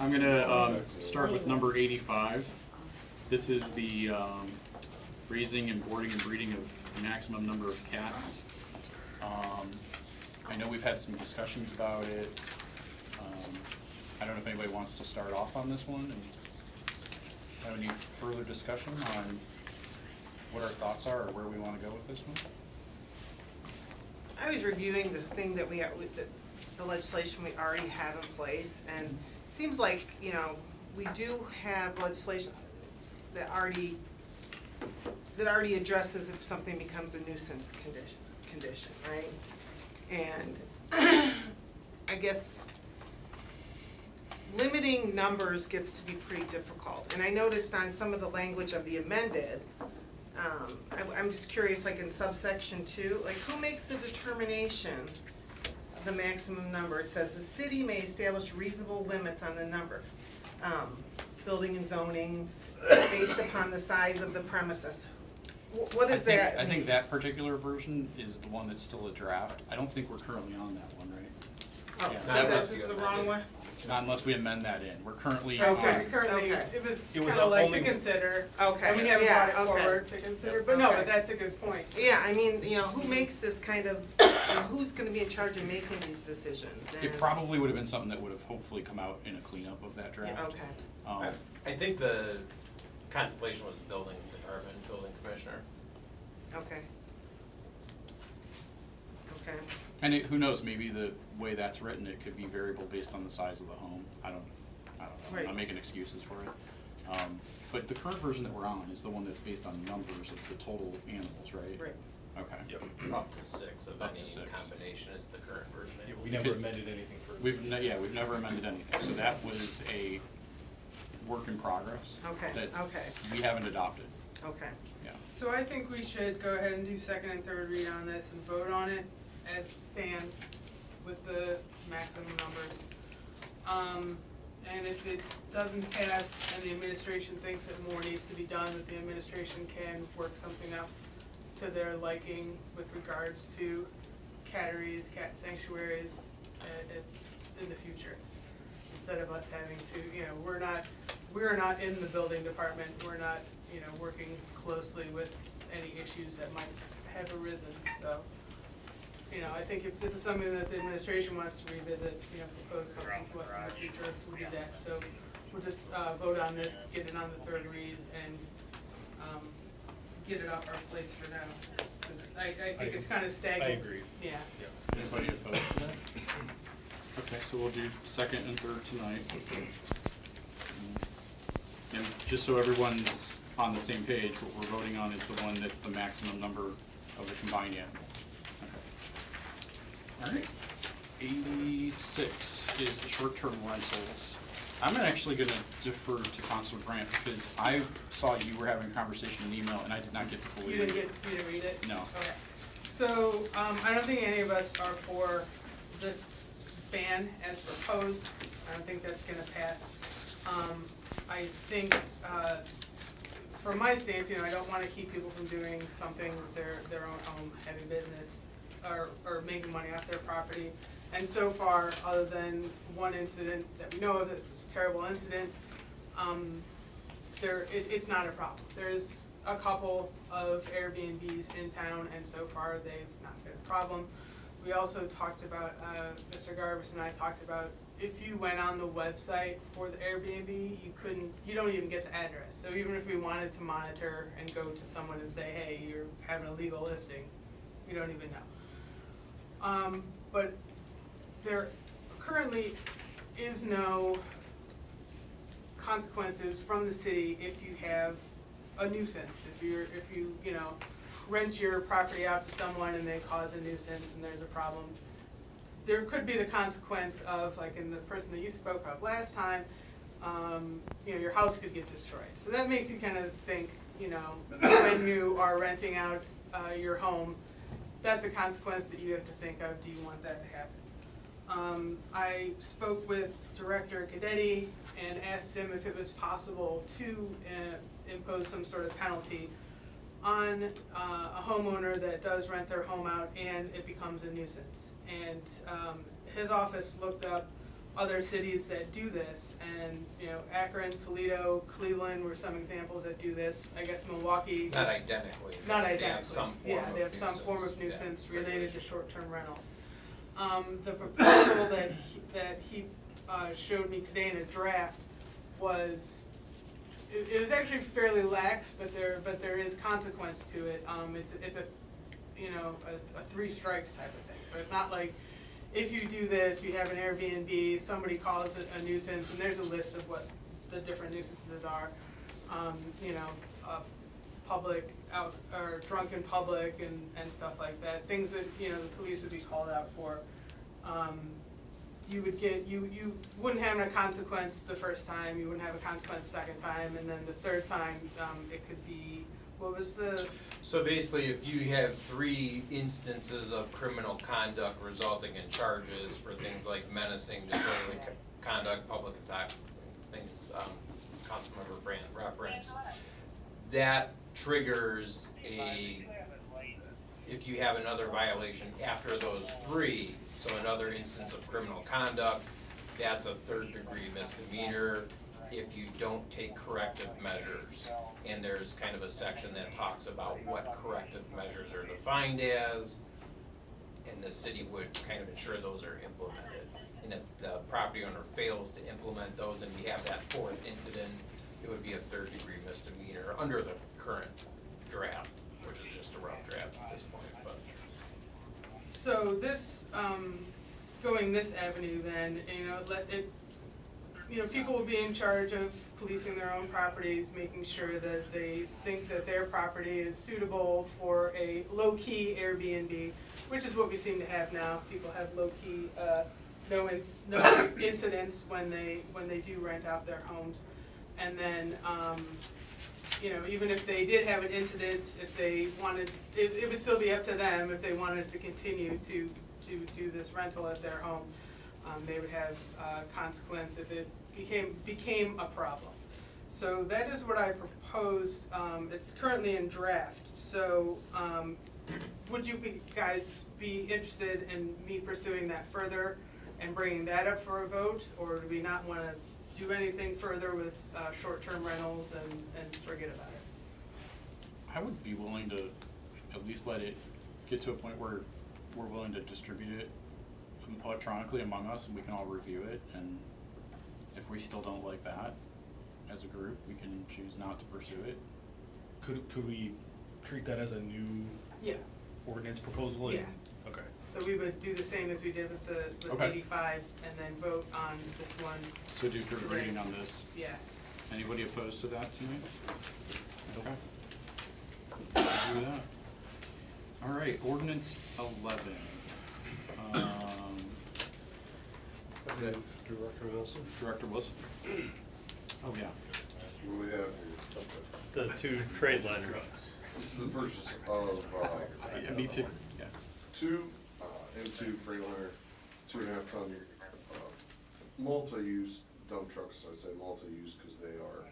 I'm gonna start with number 85. This is the raising and boarding and breeding of maximum number of cats. I know we've had some discussions about it. I don't know if anybody wants to start off on this one and have any further discussion on what our thoughts are or where we want to go with this one. I was reviewing the thing that we, the legislation we already have in place, and it seems like, you know, we do have legislation that already addresses if something becomes a nuisance condition, right? And I guess limiting numbers gets to be pretty difficult. And I noticed on some of the language of the amended, I'm just curious, like in subsection 2, like who makes the determination of the maximum number? It says the city may establish reasonable limits on the number. Building and zoning based upon the size of the premises. What does that mean? I think that particular version is the one that's still a draft. I don't think we're currently on that one, right? Oh, Yeah, so that this was is the wrong one? Not unless we amend that in. We're currently Okay. Currently, Okay. it was It was kind of like only- to consider, Okay. and we haven't Yeah, brought it okay. forward to consider, Yep. but no, Okay. but that's a good point. Yeah, I mean, you know, who makes this kind of, you know, who's gonna be in charge of making these decisions? It And- probably would have been something that would have hopefully come out in a cleanup of that draft. Yeah, okay. I think the contemplation was the building department, building commissioner. Okay. Okay. And who knows, maybe the way that's written, it could be variable based on the size of the home. I don't know. I'm Right. not making excuses for it. But the current version that we're on is the one that's based on numbers of the total animals, right? Right. Okay. Yep. Up to 6 of Up to any 6. combination is the current version. Yeah, we never Because amended anything further. We've never amended anything, so that was a work in progress. Okay, That okay. we haven't adopted, Okay. yeah. So I think we should go ahead and do second and third read on this and vote on it as it stands with the maximum numbers. And if it doesn't pass and the administration thinks that more needs to be done, that the administration can work something up to their liking with regards to catteries, cat sanctuaries in the future. Instead of us having to, you know, we're not in the building department, we're not, you know, working closely with any issues that might have arisen, so. You know, I think if this is something that the administration wants to revisit, you know, propose something to us in the future, we'll do that. So we'll just vote on this, get it on the third read, and get it off our plates for now. 'Cause I think it's kind of stagnant. I agree. Yeah. Yep. Anybody opposed to that? Okay, so we'll do second and third tonight. And just so everyone's on the same page, what we're voting on is the one that's the maximum number of the combined animals. Okay. All right. 86 is the short-term rentals. I'm actually gonna defer to Counselor Grant because I saw you were having a conversation in email and I did not get to fully You read didn't it. get, you didn't read it? No. Okay. So, I don't think any of us are for this ban as proposed. I don't think that's gonna pass. I think, from my stance, you know, I don't wanna keep people from doing something with their own home, having business, or making money off their property. And so far, other than one incident that we know of, that was a terrible incident, it's not a problem. There's a couple of Airbnbs in town, and so far they've not been a problem. We also talked about, Mr. Garbus and I talked about, if you went on the website for the Airbnb, you don't even get the address. So even if we wanted to monitor and go to someone and say, hey, you're having a legal listing, we don't even know. But there currently is no consequences from the city if you have a nuisance. If you rent your property out to someone and they cause a nuisance and there's a problem, there could be the consequence of, like in the person that you spoke of last time, your house could get destroyed. So that makes you kind of think, when you are renting out your home, that's a consequence that you have to think of. Do you want that to happen? I spoke with Director Cadetti and asked him if it was possible to impose some sort of penalty on a homeowner that does rent their home out and it becomes a nuisance. And his office looked up other cities that do this, and, you know, Akron, Toledo, Cleveland were some examples that do this. I guess Milwaukee. Not identically. but Not they identically. have some form Yeah, of they have some form of nuisance, nuisance yeah, related to regulation. short-term rentals. The proposal that he showed me today in a draft was, it was actually fairly lax, but there is consequence to it. It's a, you know, a 3 strikes type of thing. So it's not like, if you do this, you have an Airbnb, somebody calls it a nuisance, and there's a list of what the different nuisances are. You know, public out, or drunk in public and stuff like that, things that, you know, the police would be called out for. You would get, you wouldn't have a consequence the first time, you wouldn't have a consequence the second time, and then the third time, it could be, what was the, So basically, if you have 3 instances of criminal conduct resulting in charges for things like menacing, disorderly conduct, public attacks, things, Councilmember Brandt referenced, that triggers if you have another violation after those 3, so another instance of criminal conduct, that's a 3rd-degree misdemeanor if you don't take corrective measures. And there's kind of a section that talks about what corrective measures are defined as, and the city would kind of ensure those are implemented. And if the property owner fails to implement those and you have that 4th incident, it would be a 3rd-degree misdemeanor under the current draft, which is just a rough draft at this point, but. so this, going this avenue then, you know, you know, people will be in charge of policing their own properties, making sure that they think that their property is suitable for a low-key Airbnb, which is what we seem to have now. People have low-key, no incidents when they do rent out their homes. And then, you know, even if they did have an incident, if they wanted, it would still be up to them if they wanted to continue to do this rental at their home. They would have consequence if it became a problem. So that is what I proposed. It's currently in draft. So would you guys be interested in me pursuing that further and bringing that up for a vote, or do we not want to do anything further with short-term rentals and forget about it? I would be willing to at least let it get to a point where we're willing to distribute it electronically among us, and we can all review it, and if we still don't like that as a group, we can choose not to pursue it. Could we treat that as a new Yeah. ordinance proposal? and- Yeah. Okay. So we would do the same as we did with Okay. 85, and then vote on just one. So do 3rd reading on this. Yeah. Anybody opposed to that tonight? Okay. We'll do that. All right, ordinance 11. Director Wilson? Director Wilson? Oh, yeah. What do we have here? The 2 Freightliner. This is the purchase of, Yeah, me too, yeah. 2 M2 Freightliner, 2.5 ton, multi-use dump trucks. I say multi-use because they are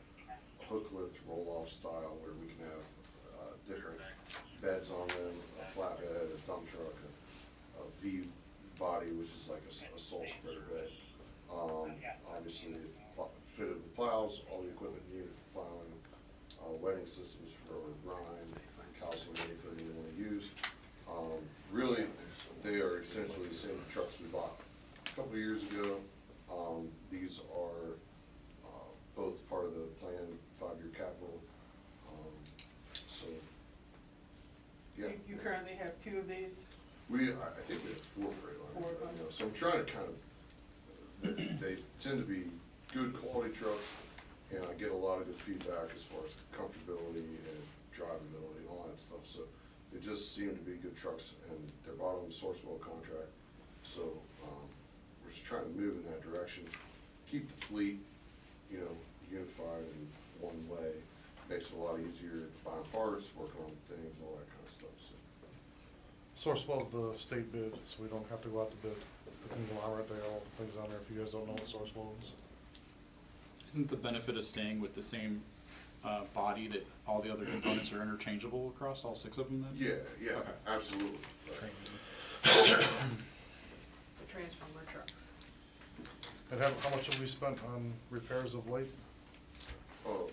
hook lift roll-off style where we can have, different beds on them, a flatbed, a dump truck, a V body, which is like a soul spreader bed. Obviously fitted with plows, all the equipment needed for plowing, wetting systems for brine, calcium, anything you wanna use. Really, they are essentially the same trucks we bought a couple of years ago. These are, both part of the planned 5-year capital, so, yeah. So you currently have 2 of these? I think we have 4 Freightliners, Four, okay. you know, so I'm trying to kind of, they tend to be good quality trucks, and I get a lot of good feedback as far as comfortability and drivability and all that stuff, so they just seem to be good trucks, and they're bought on the Sourcewell contract, so, we're just trying to move in that direction, keep the fleet, you know, unified in one way, makes it a lot easier buying parts, working on things, all that kind of stuff, so. Sourcewell's the state bid, so we don't have to go out to bid. The conglomerate, they have all the things on there, if you guys don't know what Sourcewell is. Isn't the benefit of staying with the same body that all the other components are interchangeable across all 6 of them then? Yeah, Okay. absolutely. The transformer trucks. And And how much have we spent on repairs of late? Oh,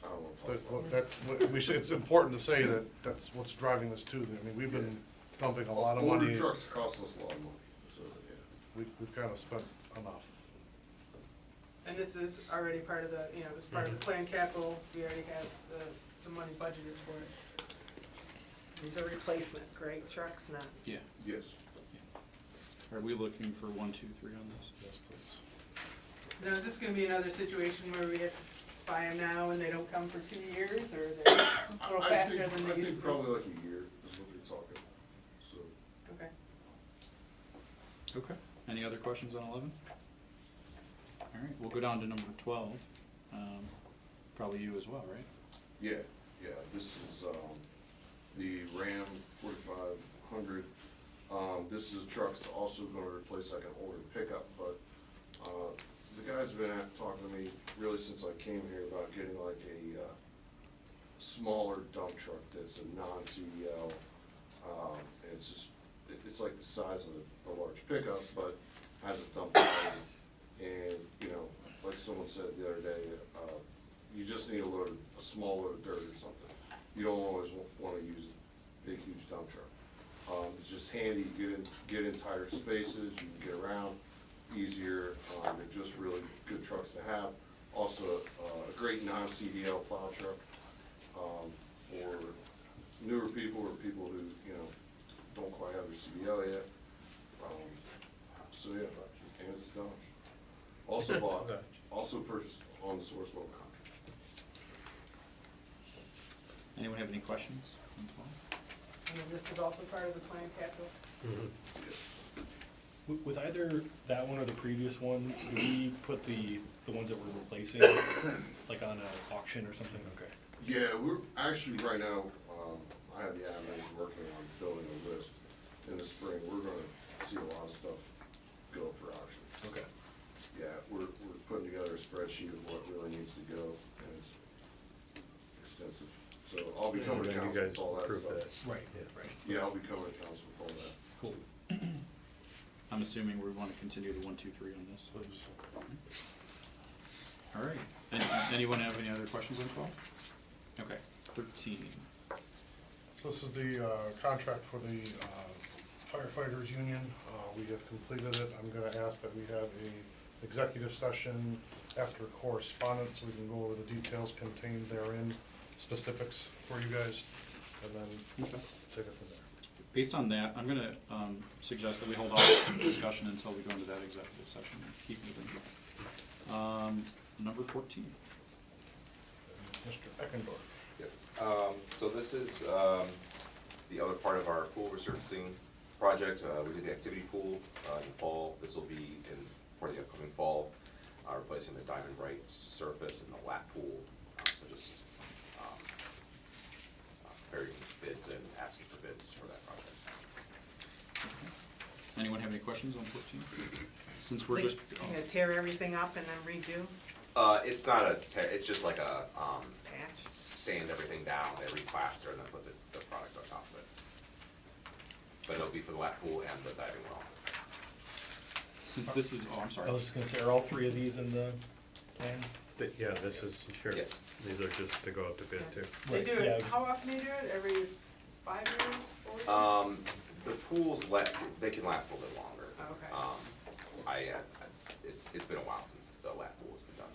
I don't wanna talk That, about well, it. that's, we should, it's important to say that that's what's driving this too. I mean, we've been dumping a lot of Older money. trucks cost us a lot of money, so, yeah. We've kind of spent enough. And this is already part of the, it's part of the planned capital, we already have the money budgeted for it. These are replacement, correct, trucks, not, Yeah. Yes. Are we looking for 1, 2, 3 on this? Yes, please. Now, is this gonna be another situation where we have to buy them now and they don't come for 2 years, or they're a little faster than I they used think to? probably like a year is what they're talking, so. Okay. Okay. Any other questions on 11? All right, we'll go down to number 12. Probably you as well, right? Yeah, this is, the Ram 4500. This is a truck that's also gonna replace like an older pickup, but, the guys have been talking to me really since I came here about getting like a, smaller dump truck that's a non-CDL. And it's just, it's like the size of a large pickup, but has a dump truck. And, like someone said the other day, you just need a small load of dirt or something. You don't always wanna use a big, huge dump truck. It's just handy, get in tighter spaces, you can get around easier. They're just really good trucks to have. Also, a great non-CDL plow truck, for newer people or people who, don't quite have their CDL yet. So yeah, and it's Dodge. Also purchased on the Sourcewell contract. Anyone have any questions on 12? And then this is also part of the planned capital. With either that one or the previous one, do we put the ones that we're replacing, like on an auction or something? Okay. Yeah, we're actually, right now, I have the admins working on building a list. In the spring, we're gonna see a lot of stuff go for auction. Okay. Yeah, we're putting together a spreadsheet of what really needs to go, and it's extensive. So I'll be coming to And then you council guys with all that approve stuff. that. Right, right. Yeah, I'll be coming to council with all that. Cool. I'm assuming we want to continue the 1, 2, 3 on this. Please. All right. Anyone have any other questions on 12? Okay. 13. So this is the contract for the firefighters union. We have completed it. I'm gonna ask that we have a executive session after correspondence, so we can go over the details contained therein, specifics for you guys, and then Okay. take it from there. Based on that, I'm going to suggest that we hold off on discussion until we go into that executive session and keep moving. Number 14. Mr. Eckendorf. Yep. So this is the other part of our pool resurfacing project. We did the activity pool in fall. This will be for the upcoming fall, replacing the diamond bright surface in the lap pool. So just preparing bids and asking for bids for that project. Anyone have any questions on 14? Since we're like, just, you're gonna tear everything up and then redo, It's not a it's just like a patch? sand everything down, they replaster, and then put the product on top of it. But it'll be for the lap pool and the diving well. since this is, oh, I'm sorry. I was just gonna say, are all three of these in the plan? Yeah, this is, sure, Yes. these are just to go out to bid too. They Right, do yeah, it, how often do you do it? Every 5 years, 4 years? The pools they can last a little bit longer. Okay. It's been a while since the lap pool has been done.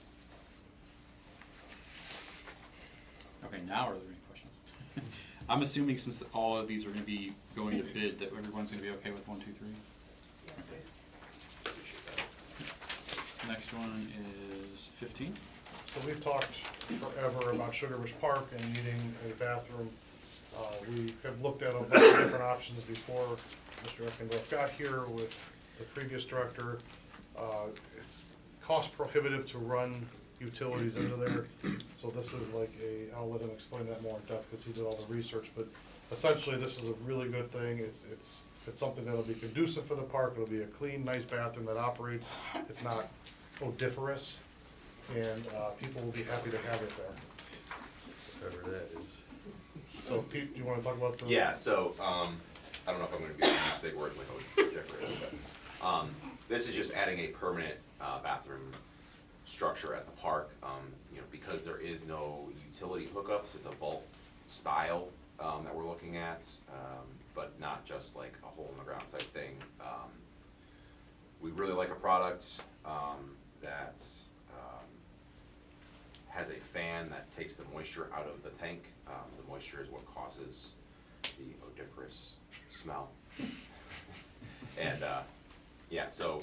Okay, now are there any questions? I'm assuming since all of these are going to be going to bid, that everyone's going to be okay with 1, 2, 3? Yes, they- Appreciate that. Next one is 15. So we've talked forever about Sugarbush Park and needing a bathroom. We have looked at a bunch of different options before Mr. Eckendorf got here with the previous director. It's cost prohibitive to run utilities into there, so this is like I'll let him explain that more in depth because he did all the research, but essentially this is a really good thing. It's something that'll be conducive for the park. It'll be a clean, nice bathroom that operates. It's not odoriferous, and people will be happy to have it there. Whatever that is. So Pete, do you wanna talk about the? Yeah, so, I don't know if I'm gonna be able to use big words like odoriferous, but, This is just adding a permanent, bathroom structure at the park, because there is no utility hookups, it's a vault style, that we're looking at, but not just like a hole in the ground type thing. We really like a product, that, has a fan that takes the moisture out of the tank. The moisture is what causes the odoriferous smell. And, yeah, so,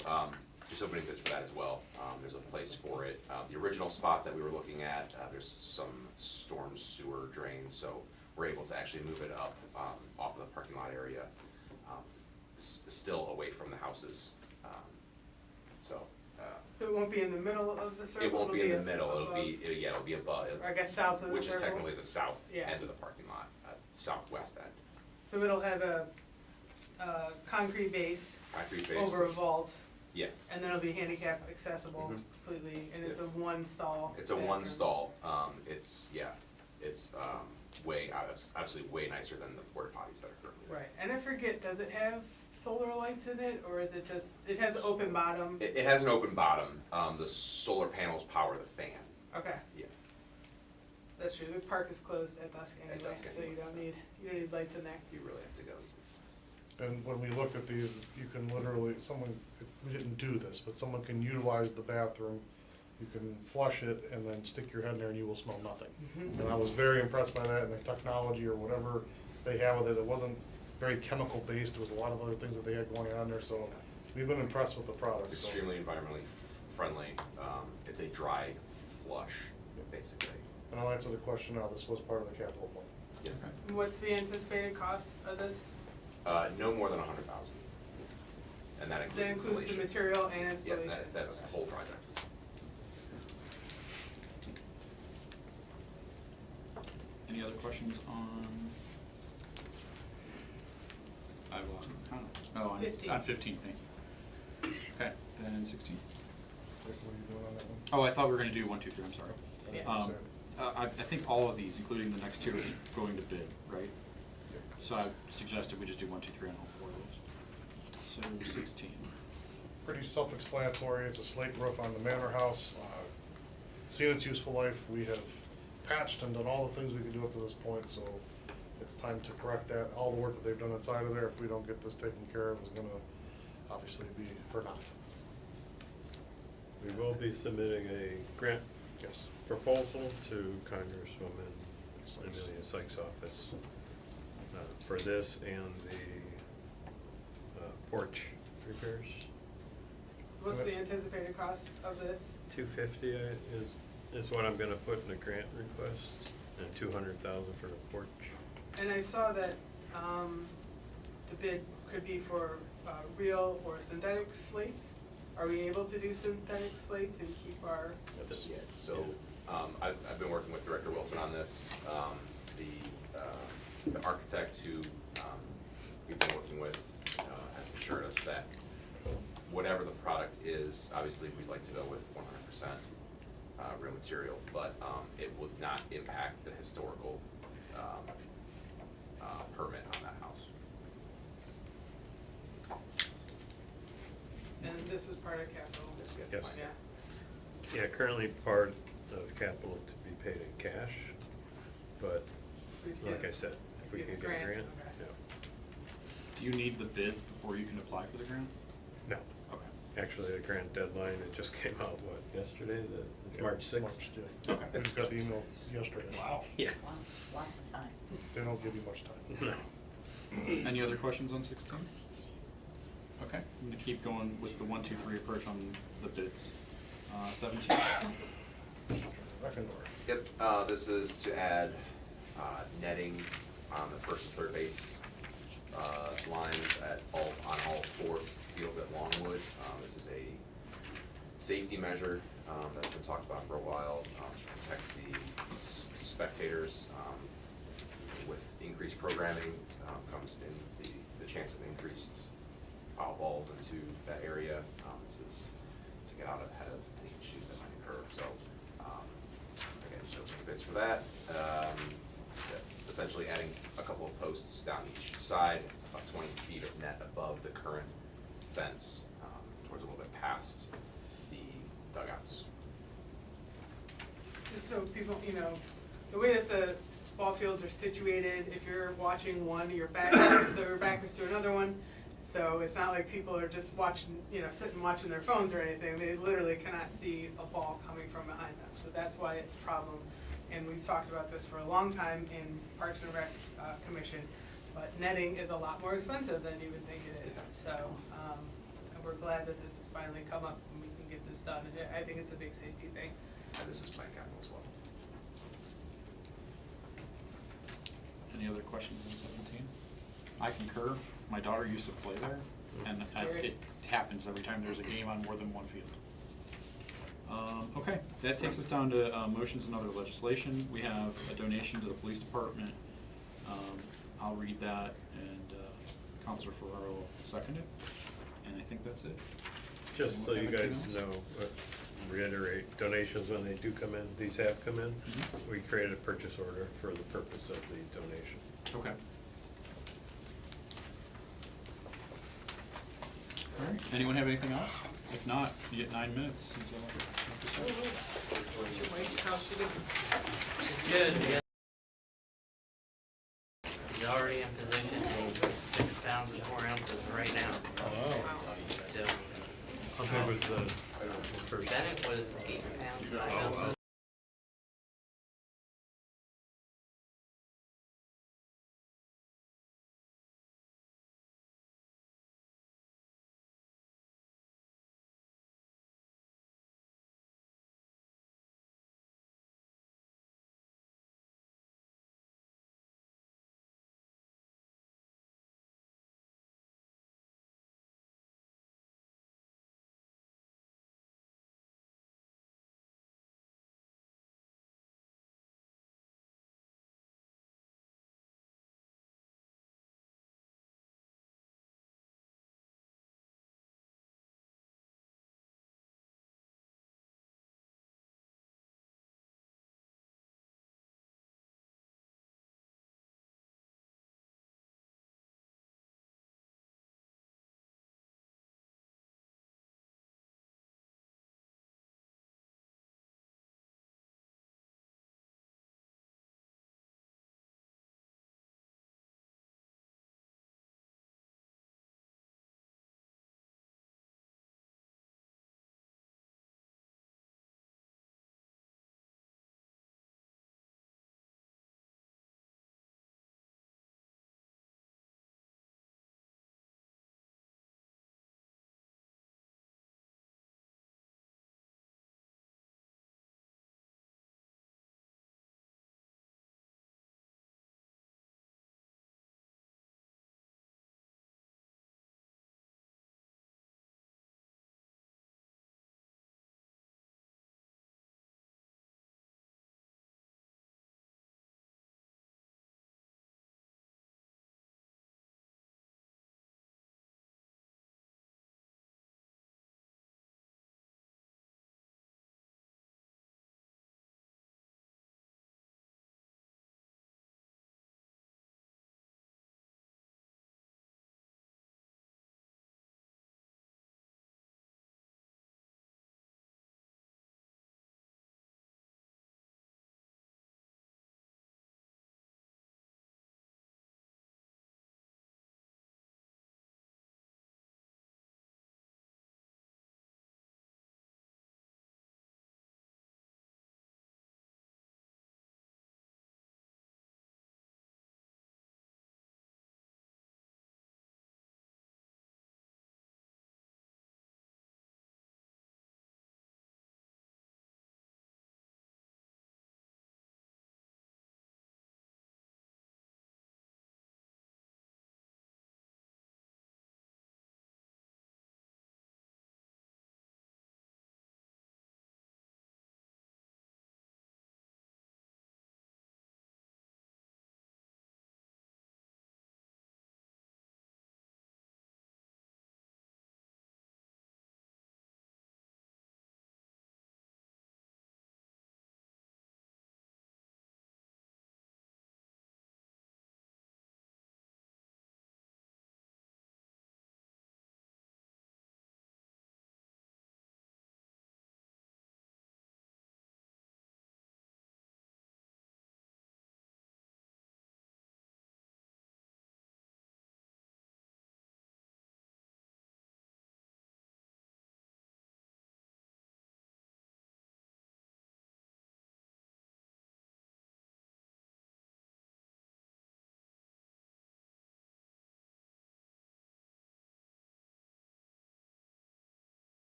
just opening bids for that as well. There's a place for it. The original spot that we were looking at, there's some storm sewer drains, so we're able to actually move it up, off of the parking lot area, still away from the houses. So, So it won't be in the middle of the circle? it won't be in the It'll middle, it'll above- be, it'll be above, Or I guess south of the which is circle? technically the south Yeah. end of the parking lot, southwest end. So it'll have a, concrete base Concrete base. over a vault, Yes. and then it'll be handicap accessible Mhm. completely, and it's a Yep. one stall. It's a one bathroom. stall, it's way obviously way nicer than the porta potties that are currently there. Right, and I forget, does it have solar lights in it, or is it just, it has an open bottom? It has an open bottom, the solar panels power the fan, Okay, yeah. that's true, the park is closed at dusk At anyway, dusk so you anyway, don't so. need lights in there. You really have to go. And when we looked at these, you can literally, we didn't do this, but someone can utilize the bathroom. You can flush it and then stick your head in there and you will smell nothing. Mhm. And I was very impressed by that and the technology or whatever they have with it. It wasn't very chemical based. There was a lot of other things that they had going on there, so we've been impressed with the product. It's so. extremely environmentally friendly, it's a dry flush, basically. And I'll answer the question now. This was part of the capital plan. Yes. What's the anticipated cost of this? No more than 100,000. And that That includes includes the installation. material and Yeah, installation? that's the Okay. whole project. Any other questions on? I've lost my count. Oh, on 15. on 15, thank you. Okay, then 16. What are you doing on that one? Oh, I thought we were gonna do 1, 2, 3, I'm sorry. Yeah. Um, I think all of these, including the next two, are just going to bid, right? So I suggested we just do 1, 2, 3 on all 4 of those. So 16. Pretty self-explanatory. It's a slate roof on the manor house. Seen its useful life. We have patched and done all the things we could do up to this point, so it's time to correct that. All the work that they've done inside of there, if we don't get this taken care of, is gonna obviously be for naught. We will be submitting a grant Yes. proposal to Congresswoman Amelia Sykes' office for this and the porch repairs. What's the anticipated cost of this? $250 is what I'm gonna put in a grant request, and $200,000 for the porch. And I saw that, the bid could be for, real or synthetic slate. Are we able to do synthetic slate and keep our, Yeah, so, I've been working with Director Wilson on this. The architect who, we've been working with, has assured us that whatever the product is, obviously, we'd like to go with 100%, real material, but, it would not impact the historical, permit on that house. and this is part of capital? This gets Yes. my- Yeah. Yeah, currently part of capital to be paid in cash, but We could like get- I said, if we get can a get a grant, grant, okay. yeah. Do you need the bids before you can apply for the grant? No, Okay. actually, the grant deadline, it just came out, yesterday? It's Yeah, March 6th? yeah. Okay. We just got the email yesterday. Wow. Yeah. Lots of time. They don't give you much time. No. Any other questions on 16? Okay, I'm gonna keep going with the 1, 2, 3 approach on the bids. 17. Reckendorf. Yep, this is to add, netting on the first and third base, lines on all 4 fields at Longwood. This is a safety measure, that's been talked about for a while, to protect the spectators. With increased programming, comes in the chance of increased foul balls into that area. This is to get out ahead of any issues that might occur, so, again, just opening bids for that. Essentially adding a couple of posts down each side, about 20 feet of net above the current fence, towards a little bit past the dugouts. Just so people, the way that the ball fields are situated, if you're watching one, your back is to another one. So it's not like people are just watching, sitting watching their phones or anything. They literally cannot see a ball coming from behind them. So that's why it's a problem. And we've talked about this for a long time in Parks and Rec Commission, but netting is a lot more expensive than you would think it is. So and we're glad that this has finally come up and we can get this done. I think it's a big safety thing. And this is planned capital as well. Any other questions on 17? I concur. My daughter used to play there, and Scary. it happens every time there's a game on more than one field. Okay, that takes us down to motions and other legislation. We have a donation to the police department. I'll read that, and Counselor Ferraro will second it, and I think that's it. Just so Anyone you have anything guys else? know, reiterate, donations when they do come in, these have come in. Mhm. We created a purchase order for the purpose of the donation. Okay. All right, anyone have anything else? If not, you get 9 minutes. Is that what you're- What's your weight? How's she doing? It's good. He's already in position. He's 6 pounds and 4 ounces right now. So How big was the first? Bennett was 8 pounds, 9 ounces.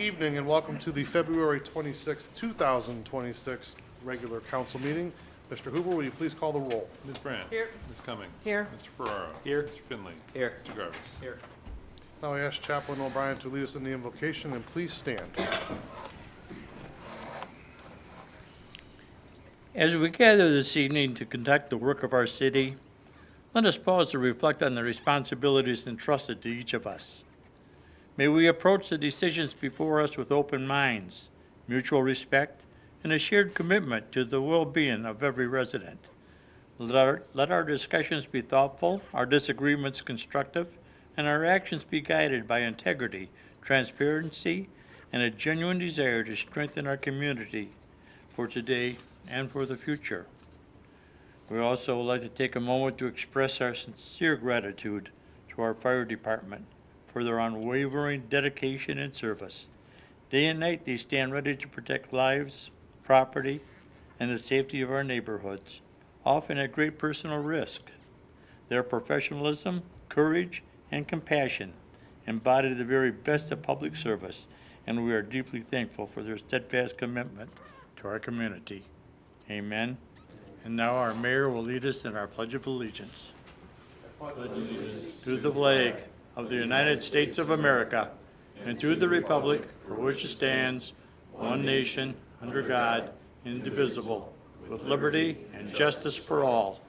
evening and welcome to the February 26, 2026 regular council meeting. Mr. Hoover, will you please call the roll? Ms. Brandt. Here. Ms. Cummings. Here. Mr. Ferraro. Here. Mr. Finley. Here. Mr. Garvis. Here. Now I ask Chaplain O'Brien to lead us in the invocation, and please stand. As we gather this evening to conduct the work of our city, let us pause to reflect on the responsibilities entrusted to each of us. May we approach the decisions before us with open minds, mutual respect, and a shared commitment to the well-being of every resident. Let our discussions be thoughtful, our disagreements constructive, and our actions be guided by integrity, transparency, and a genuine desire to strengthen our community for today and for the future. We also would like to take a moment to express our sincere gratitude to our fire department for their unwavering dedication and service. Day and night, they stand ready to protect lives, property, and the safety of our neighborhoods, often at great personal risk. Their professionalism, courage, and compassion embody the very best of public service, and we are deeply thankful for their steadfast commitment to our community. Amen. And now our mayor will lead us in our Pledge of Allegiance. To the flag of the United States of America and to the republic for which it stands, one nation, under God, indivisible, with liberty and justice for all.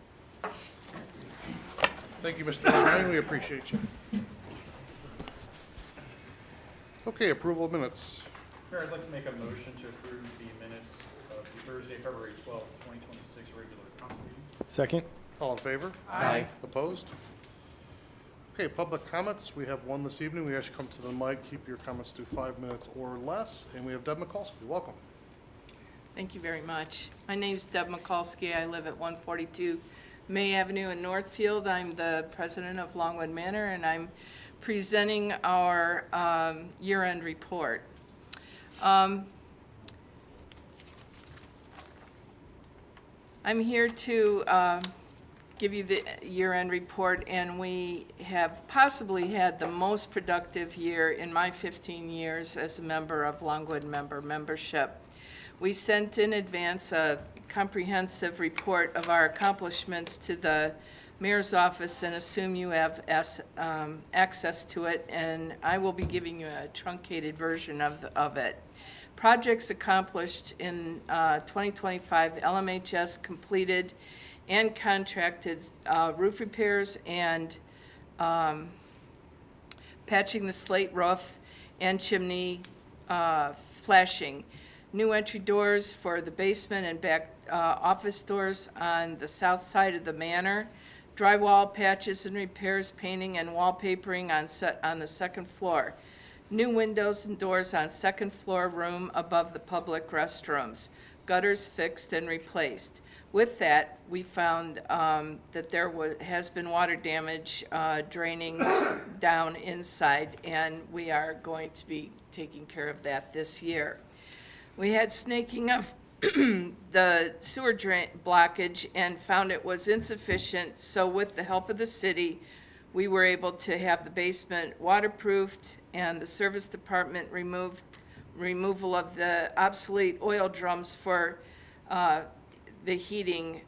Thank you, Mr. O'Brien. We appreciate you. Okay, approval of minutes. Mayor, I'd like to make a motion to approve the minutes of the Thursday, February 12th, 2026 regular council meeting. Second? All in favor? Aye. Opposed? Okay, public comments. We have one this evening. We ask you come to the mic, keep your comments to 5 minutes or less. And we have Deb McCallsky. Welcome. Thank you very much. My name's Deb McCallsky. I live at 142 May Avenue in Northfield. I'm the president of Longwood Manor, and I'm presenting our year-end report. I'm here to give you the year-end report, and we have possibly had the most productive year in my 15 years as a member of Longwood membership. We sent in advance a comprehensive report of our accomplishments to the mayor's office and assume you have access to it, and I will be giving you a truncated version of it. Projects accomplished in 2025, LMHS completed and contracted roof repairs and patching the slate roof and chimney flashing. New entry doors for the basement and back office doors on the south side of the manor. Drywall patches and repairs, painting and wallpapering on the second floor. New windows and doors on second floor room above the public restrooms. Gutters fixed and replaced. With that, we found that there has been water damage draining down inside, and we are going to be taking care of that this year. We had snaking of the sewer drain blockage and found it was insufficient, so with the help of the city, we were able to have the basement waterproofed and the service department removal of the obsolete oil drums for the heating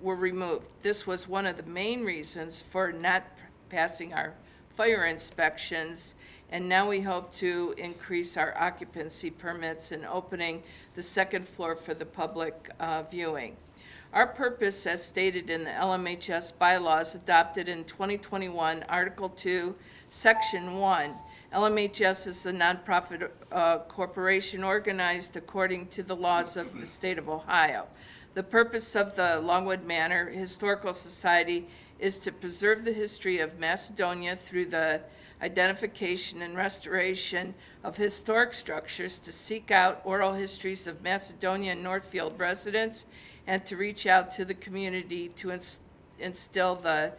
were removed. This was one of the main reasons for not passing our fire inspections, and now we hope to increase our occupancy permits and opening the second floor for the public viewing. Our purpose, as stated in the LMHS bylaws adopted in 2021, Article 2, Section 1, LMHS is a nonprofit corporation organized according to the laws of the state of Ohio. The purpose of the Longwood Manor Historical Society is to preserve the history of Macedonia through the identification and restoration of historic structures, to seek out oral histories of Macedonia and Northfield residents, and to reach out to the community to instill the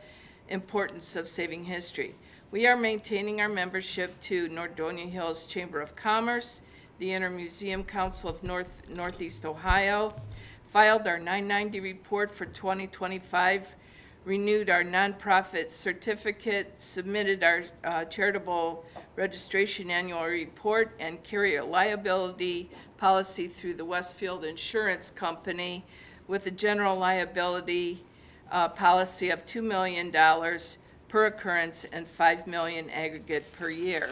importance of saving history. We are maintaining our membership to Nordonia Hills Chamber of Commerce, the Inter-Museum Council of Northeast Ohio, filed our 990 report for 2025, renewed our nonprofit certificate, submitted our charitable registration annual report, and carry a liability policy through the Westfield Insurance Company with a general liability policy of $2 million per occurrence and $5 million aggregate per year.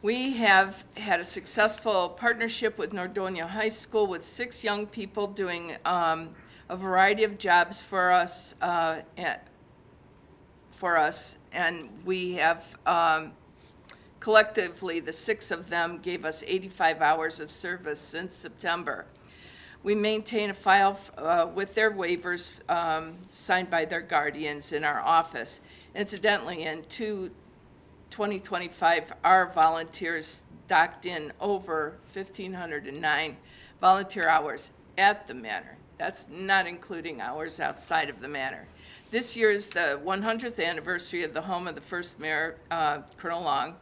We have had a successful partnership with Nordonia High School with 6 young people doing a variety of jobs for us, and we have collectively, the 6 of them gave us 85 hours of service since September. We maintain a file with their waivers signed by their guardians in our office. Incidentally, in 2025, our volunteers docked in over 1,509 volunteer hours at the Manor. That's not including hours outside of the Manor. This year is the 100th anniversary of the home of the first mayor, Colonel Long,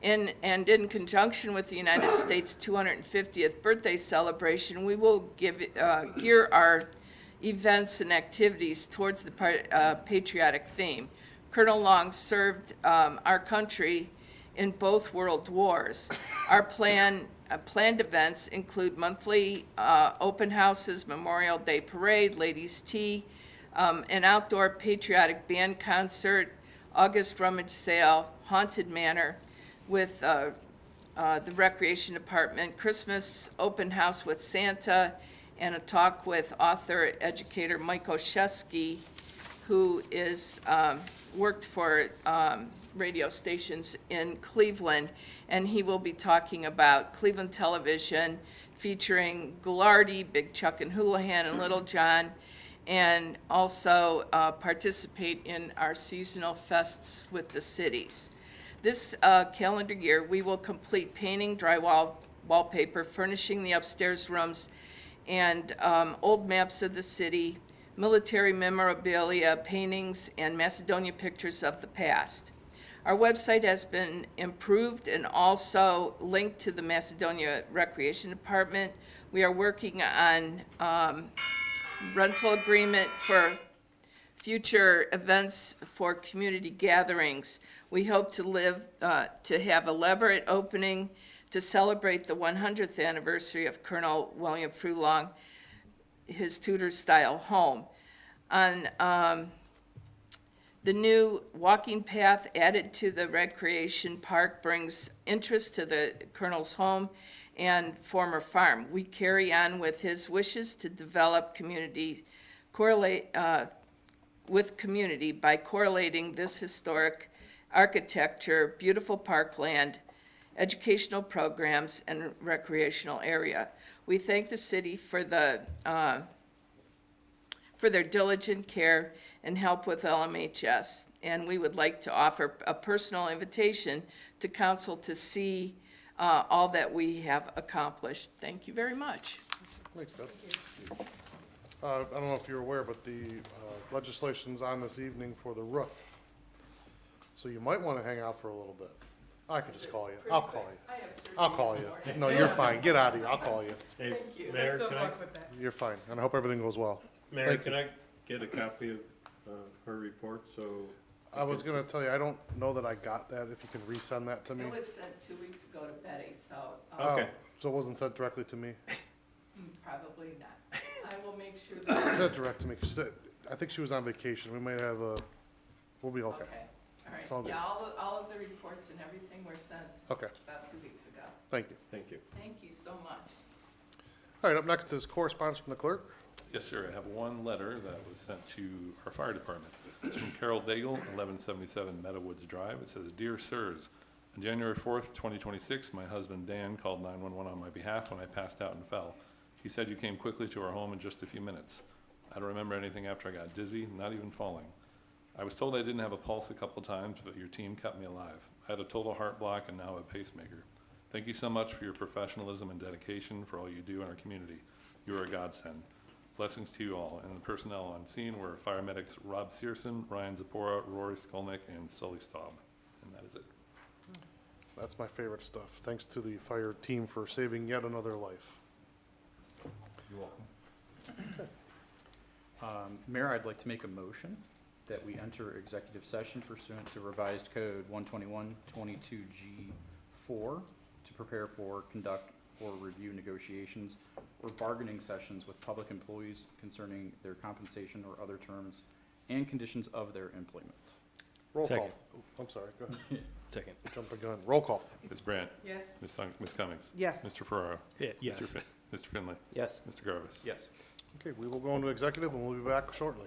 and in conjunction with the United States 250th birthday celebration, we will gear our events and activities towards the patriotic theme. Colonel Long served our country in both world wars. Our planned events include monthly open houses, Memorial Day Parade, Ladies' Tea, an outdoor patriotic band concert, August rummage sale, Haunted Manor with the Recreation Department, Christmas open house with Santa, and a talk with author, educator Mike Oshesky, who is worked for radio stations in Cleveland, and he will be talking about Cleveland television featuring Ghilardi, Big Chuck and Houlihan, and Little John, and also participate in our seasonal fests with the cities. This calendar year, we will complete painting, drywall, wallpaper, furnishing the upstairs rooms, and old maps of the city, military memorabilia, paintings, and Macedonia pictures of the past. Our website has been improved and also linked to the Macedonia Recreation Department. We are working on rental agreement for future events for community gatherings. We hope to have elaborate opening to celebrate the 100th anniversary of Colonel William Furlong, his Tudor-style home. On the new walking path added to the recreation park brings interest to the Colonel's home and former farm. We carry on with his wishes to develop community with community by correlating this historic architecture, beautiful parkland, educational programs, and recreational area. We thank the city for their diligent care and help with LMHS. And we would like to offer a personal invitation to council to see all that we have accomplished. Thank you very much. Thanks, Deb. I don't know if you're aware, but the legislation's on this evening for the roof. So you might want to hang out for a little bit. I can just call you. I'll call you. I'll call you. No, you're fine. Get out of here. I'll call you. Hey, Thank you. Mayor, Best of can I, luck with that. You're fine. And I hope everything goes well. Mayor, Thank can you. I get a copy of her report, so? I was gonna tell you, I don't know that I got that. If you can resend that to me. It was sent 2 weeks ago to Betty, so Okay. So it wasn't sent directly to me? probably not. I will make sure It that, said direct to me. She said, I think she was on vacation. We might have we'll be okay. okay. All It's all right, good. yeah, all of the reports and everything were sent Okay, about 2 weeks ago. thank you. Thank you. Thank you so much. All right, up next is correspondence from the clerk. Yes, sir. I have one letter that was sent to our fire department. It's from Carol Daigle, 1177 Meadowwoods Drive. It says, "Dear sirs, on January 4th, 2026, my husband Dan called 911 on my behalf when I passed out and fell. He said you came quickly to our home in just a few minutes. I don't remember anything after I got dizzy, not even falling. I was told I didn't have a pulse a couple times, but your team kept me alive. I had a total heart block and now a pacemaker. Thank you so much for your professionalism and dedication for all you do in our community. You are a godsend. Blessings to you all." And the personnel on scene were fire medics Rob Searson, Ryan Zapora, Rory Skolnick, and Sully Staub. And that is it. That's my favorite stuff. Thanks to the fire team for saving yet another life. You're welcome. Mayor, I'd like to make a motion that we enter executive session pursuant to revised code 121-22G4 to prepare for, conduct, or review negotiations or bargaining sessions with public employees concerning their compensation or other terms and conditions of their employment. Roll call. Second. Oh, I'm sorry, go ahead. Second. Jump the gun. Roll call. Ms. Brandt? Yes. Ms. Cummings? Yes. Mr. Ferraro? Yeah, Mr. yes. Mr. Finley? Yes. Mr. Garvis? Yes. Okay, we will go into executive and we'll be back shortly.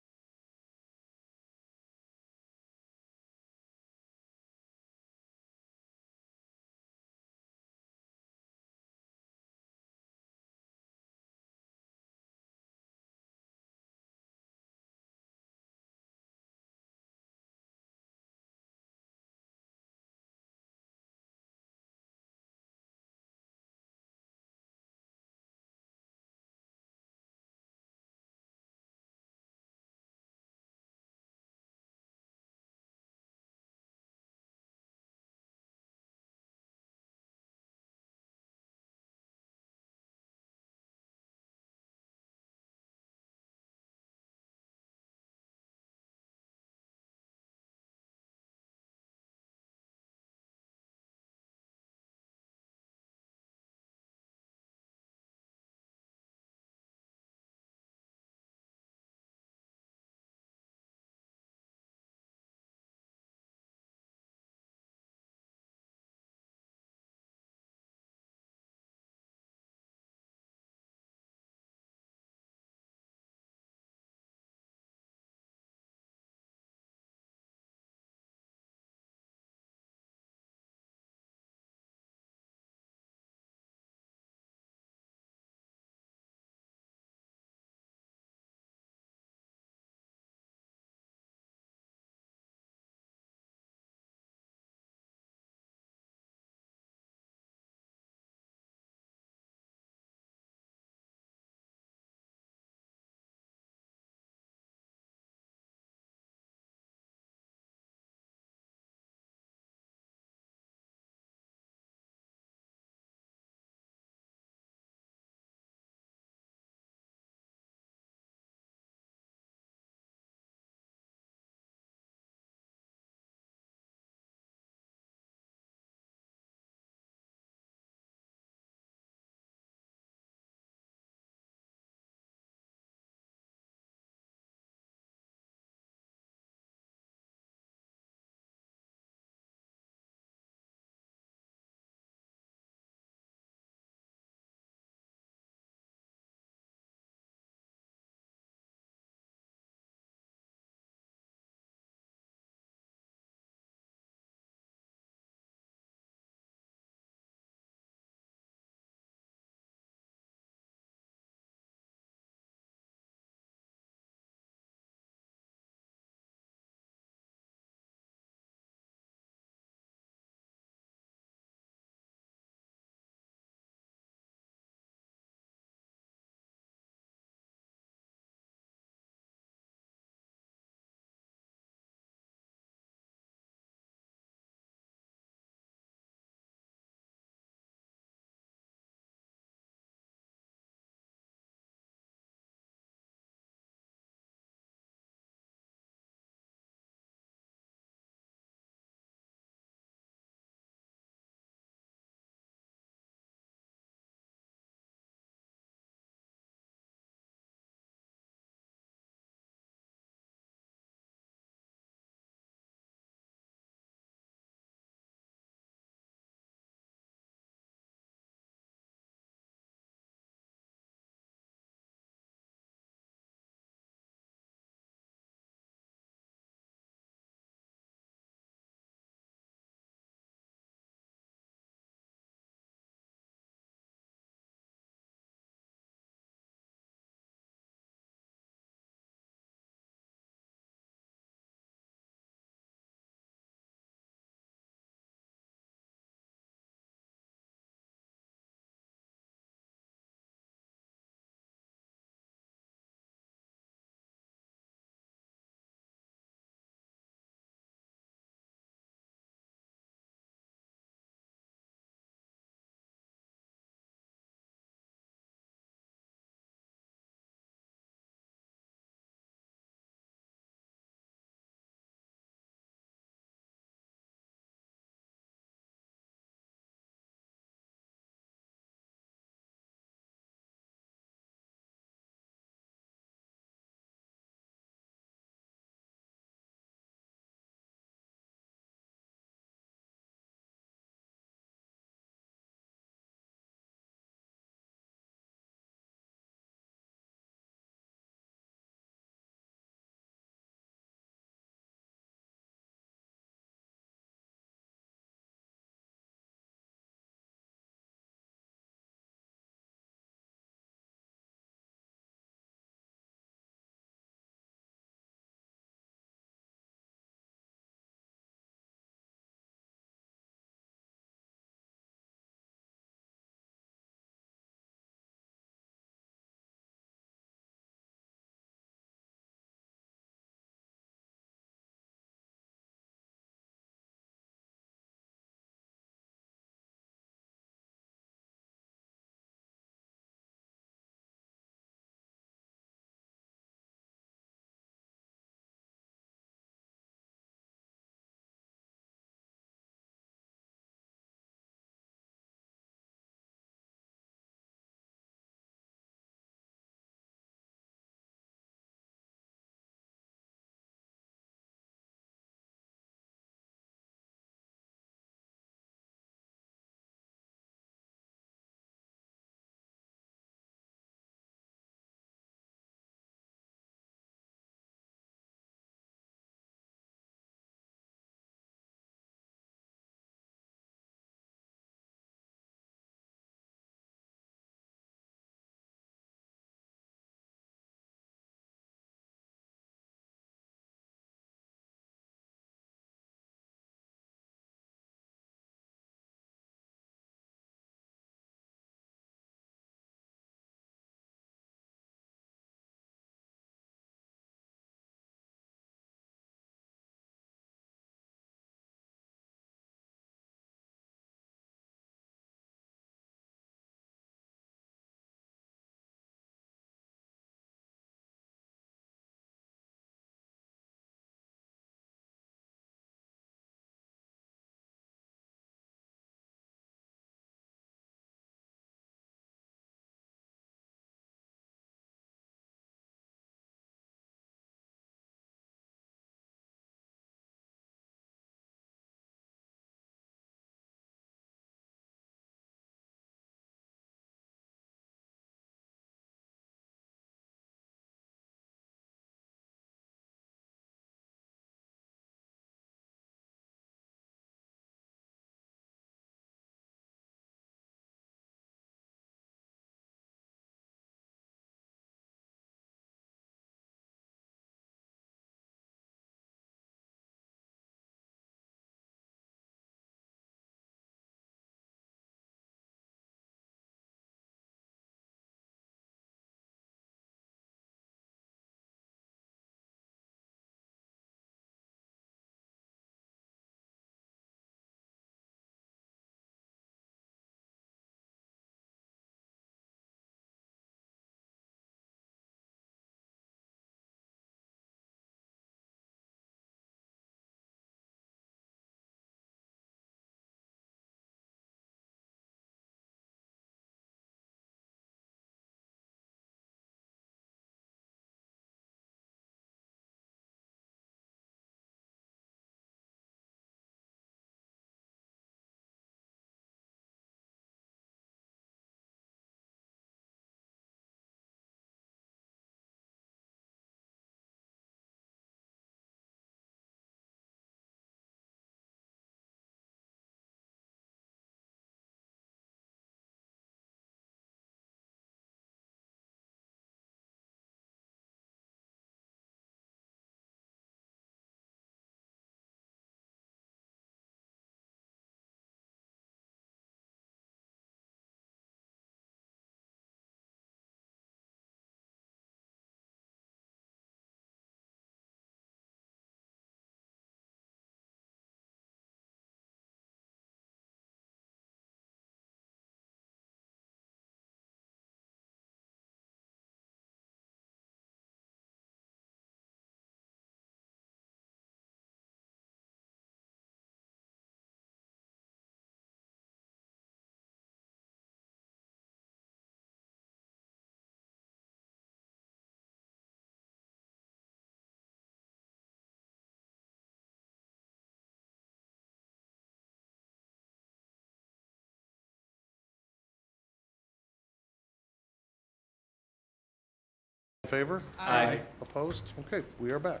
favor? Aye. Opposed? Okay, we are back.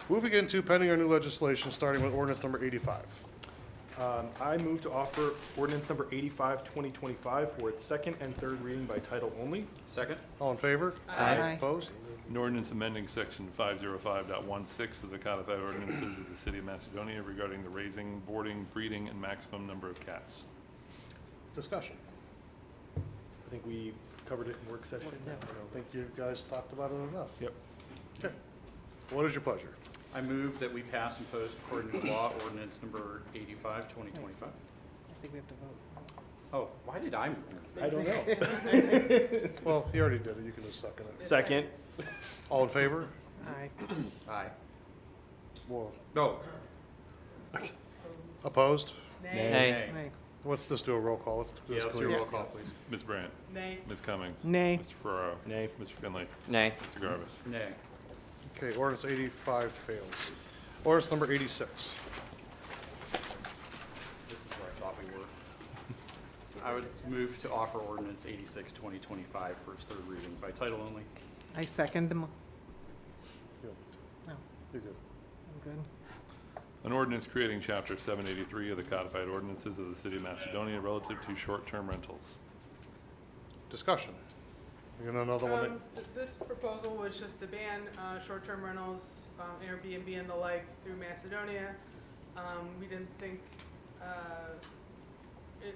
Moving into pending our new legislation, starting with ordinance number 85. I move to offer ordinance number 85, 2025 for its second and third reading by title only. Second? All in favor? Aye. Opposed? An ordinance amending section 505.16 of the codified ordinances of the city of Macedonia regarding the raising, boarding, breeding, and maximum number of cats. Discussion. I think we covered it in work session. I don't think you guys talked about it enough. Yep. Okay. What is your pleasure? I move that we pass and post according to law ordinance number 85, 2025. I think we have to vote. Oh, why did I? I don't know. Well, he already did it. You can just second it. Second. All in favor? Aye. Aye. Well, No. opposed? Nay. Aye. Let's just do a roll call. Let's do Yeah, this let's do a clean. roll call, please. Ms. Brandt? Nay. Ms. Cummings? Nay. Mr. Ferraro? Nay. Mr. Finley? Nay. Mr. Garvis? Nay. Okay, ordinance 85 fails. Ordinance number 86. This is where I thought we were. I would move to offer ordinance 86, 2025 for its third reading by title only. I second them. You're No, good. I'm good. An ordinance creating chapter 783 of the codified ordinances of the city of Macedonia relative to short-term rentals. Discussion. You got another one? This proposal was just to ban, short-term rentals, Airbnb and the like through Macedonia. We didn't think,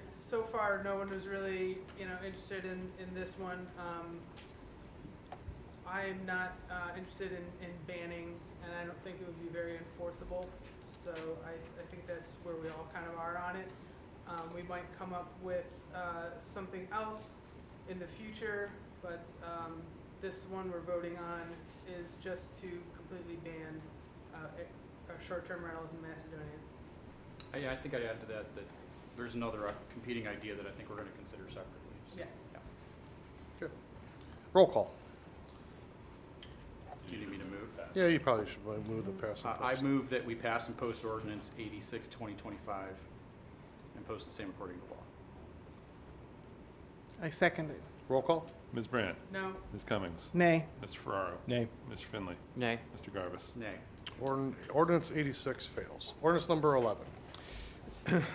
so far, no one was really, interested in this one. I am not, interested in banning, and I don't think it would be very enforceable. So I think that's where we all kind of are on it. We might come up with, something else in the future, but this one we're voting on is just to completely ban short-term rentals in Macedonia. I think I'd add to that there's another competing idea that I think we're going to consider separately. Yes. Yeah. Okay. Roll call. Do you need me to move that? Yeah, you probably should move the pass and I post. move that we pass and post ordinance 86, 2025 and post the same according to law. I second it. Roll call? Ms. Brandt? No. Ms. Cummings? Nay. Mr. Ferraro? Nay. Mr. Finley? Nay. Mr. Garvis? Nay. Ordinance 86 fails. Ordinance number 11.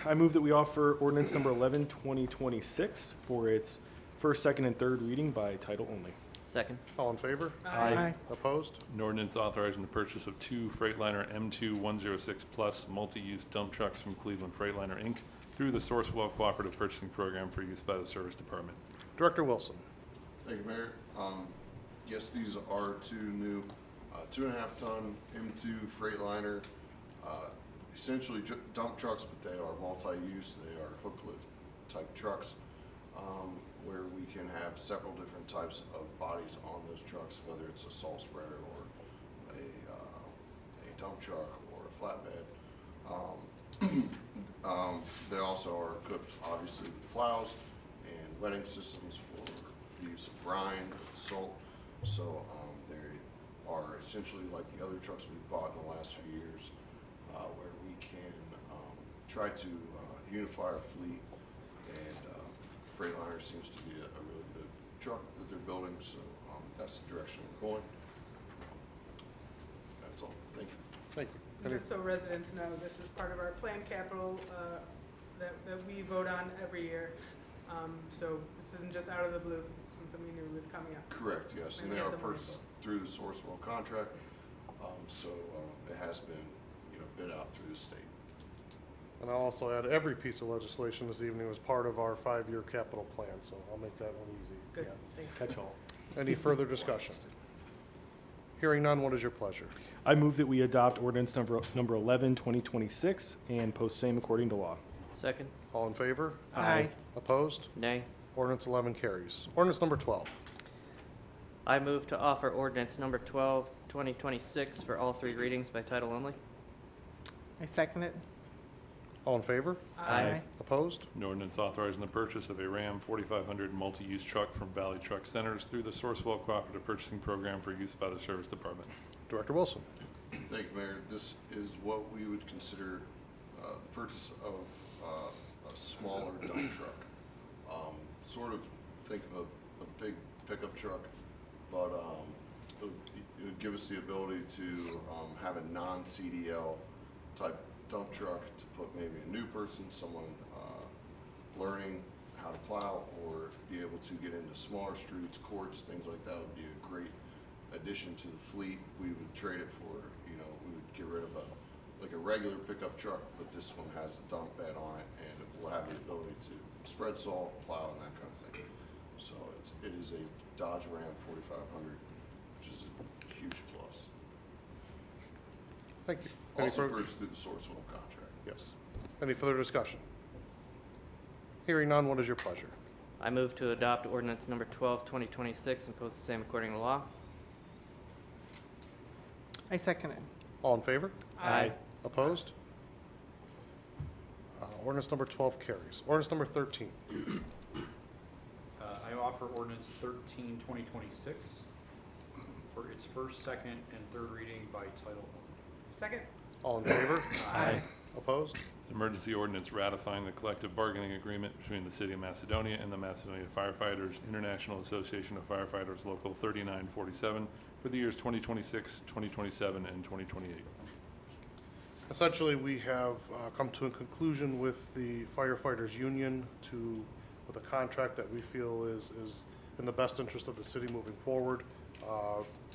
I move that we offer ordinance number 11, 2026 for its first, second, and third reading by title only. Second. All in favor? Aye. Opposed? An ordinance authorizing the purchase of 2 Freightliner M2-106 Plus multi-use dump trucks from Cleveland Freightliner, Inc. through the Sourcewell Cooperative Purchasing Program for use by the Service Department. Director Wilson. Thank you, Mayor. Yes, these are two new 2.5-ton M2 Freightliner, essentially dump trucks, but they are multi-use. They are hook lift type trucks, where we can have several different types of bodies on those trucks, whether it's a salt spreader or a dump truck or a flatbed. They also are equipped, obviously, with plows and wetting systems for the use of brine, salt. So they are essentially like the other trucks we've bought in the last few years, where we can try to unify our fleet. And Freightliner seems to be a really good truck that they're building, so that's the direction we're going. That's all. Thank you. Thank you. Just so residents know, this is part of our planned capital that we vote on every year. So this isn't just out of the blue, it's something we knew was coming up. Correct, yes, and And they we are have the money purchased through the Sourcewell contract, so it has been, bid out through the state. And I'll also add, every piece of legislation this evening was part of our 5-year capital plan, so I'll make that one easy. Good, Yeah. thanks. Catch all. Any further discussion? Hearing none, what is your pleasure? I move that we adopt ordinance number 11, 2026 and post same according to law. Second. All in favor? Aye. Opposed? Nay. Ordinance 11 carries. Ordinance number 12. I move to offer ordinance number 12, 2026 for all 3 readings by title only. I second it. All in favor? Aye. Opposed? An ordinance authorizing the purchase of a Ram 4500 multi-use truck from Valley Truck Centers through the Sourcewell Cooperative Purchasing Program for use by the Service Department. Director Wilson. Thank you, Mayor. This is what we would consider the purchase of a smaller dump truck. Sort of think of a big pickup truck but, it would give us the ability to, have a non-CDL type dump truck to put maybe a new person, someone, learning how to plow, or be able to get into smaller streets, courts, things like that would be a great addition to the fleet. We would trade it for, we would get rid of a regular pickup truck, but this one has a dump bed on it, and it will have the ability to spread salt, plow, and that kind of thing. So it is a Dodge Ram 4500, which is a huge plus. Thank you. Any Also further- proves through the source oil contract. Yes. Any further discussion? Hearing none, what is your pleasure? I move to adopt ordinance number 12, 2026, and post the same according to law. I second it. All in favor? Aye. Opposed? Ordinance number 12 carries. Ordinance number 13. I offer ordinance 13, 2026 for its first, second, and third reading by title only. Second? All in favor? Aye. Opposed? Emergency ordinance ratifying the collective bargaining agreement between the City of Macedonia and the Macedonia Firefighters International Association of Firefighters Local 3947 for the years 2026, 2027, and 2028. Essentially, we have come to a conclusion with the firefighters union with a contract that we feel is in the best interest of the city moving forward.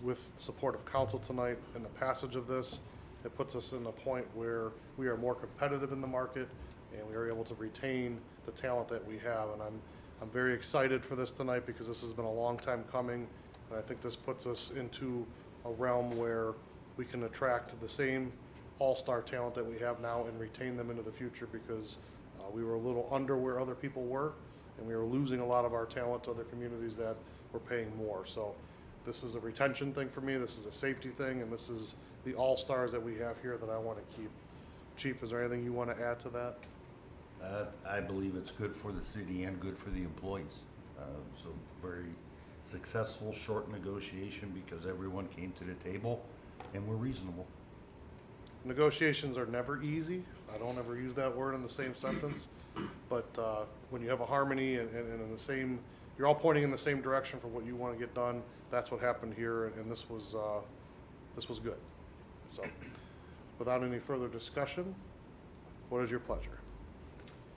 With support of council tonight and the passage of this, it puts us in a point where we are more competitive in the market and we are able to retain the talent that we have. And I'm very excited for this tonight because this has been a long time coming. And I think this puts us into a realm where we can attract the same all-star talent that we have now and retain them into the future, because we were a little under where other people were, and we were losing a lot of our talent to other communities that were paying more. So this is a retention thing for me, this is a safety thing, and this is the all-stars that we have here that I want to keep. Chief, is there anything you want to add to that? I believe it's good for the city and good for the employees. So very successful, short negotiation because everyone came to the table and were reasonable. Negotiations are never easy. I don't ever use that word in the same sentence. But when you have a harmony and in the same, you're all pointing in the same direction for what you want to get done, that's what happened here, and this was good. So, without any further discussion, what is your pleasure?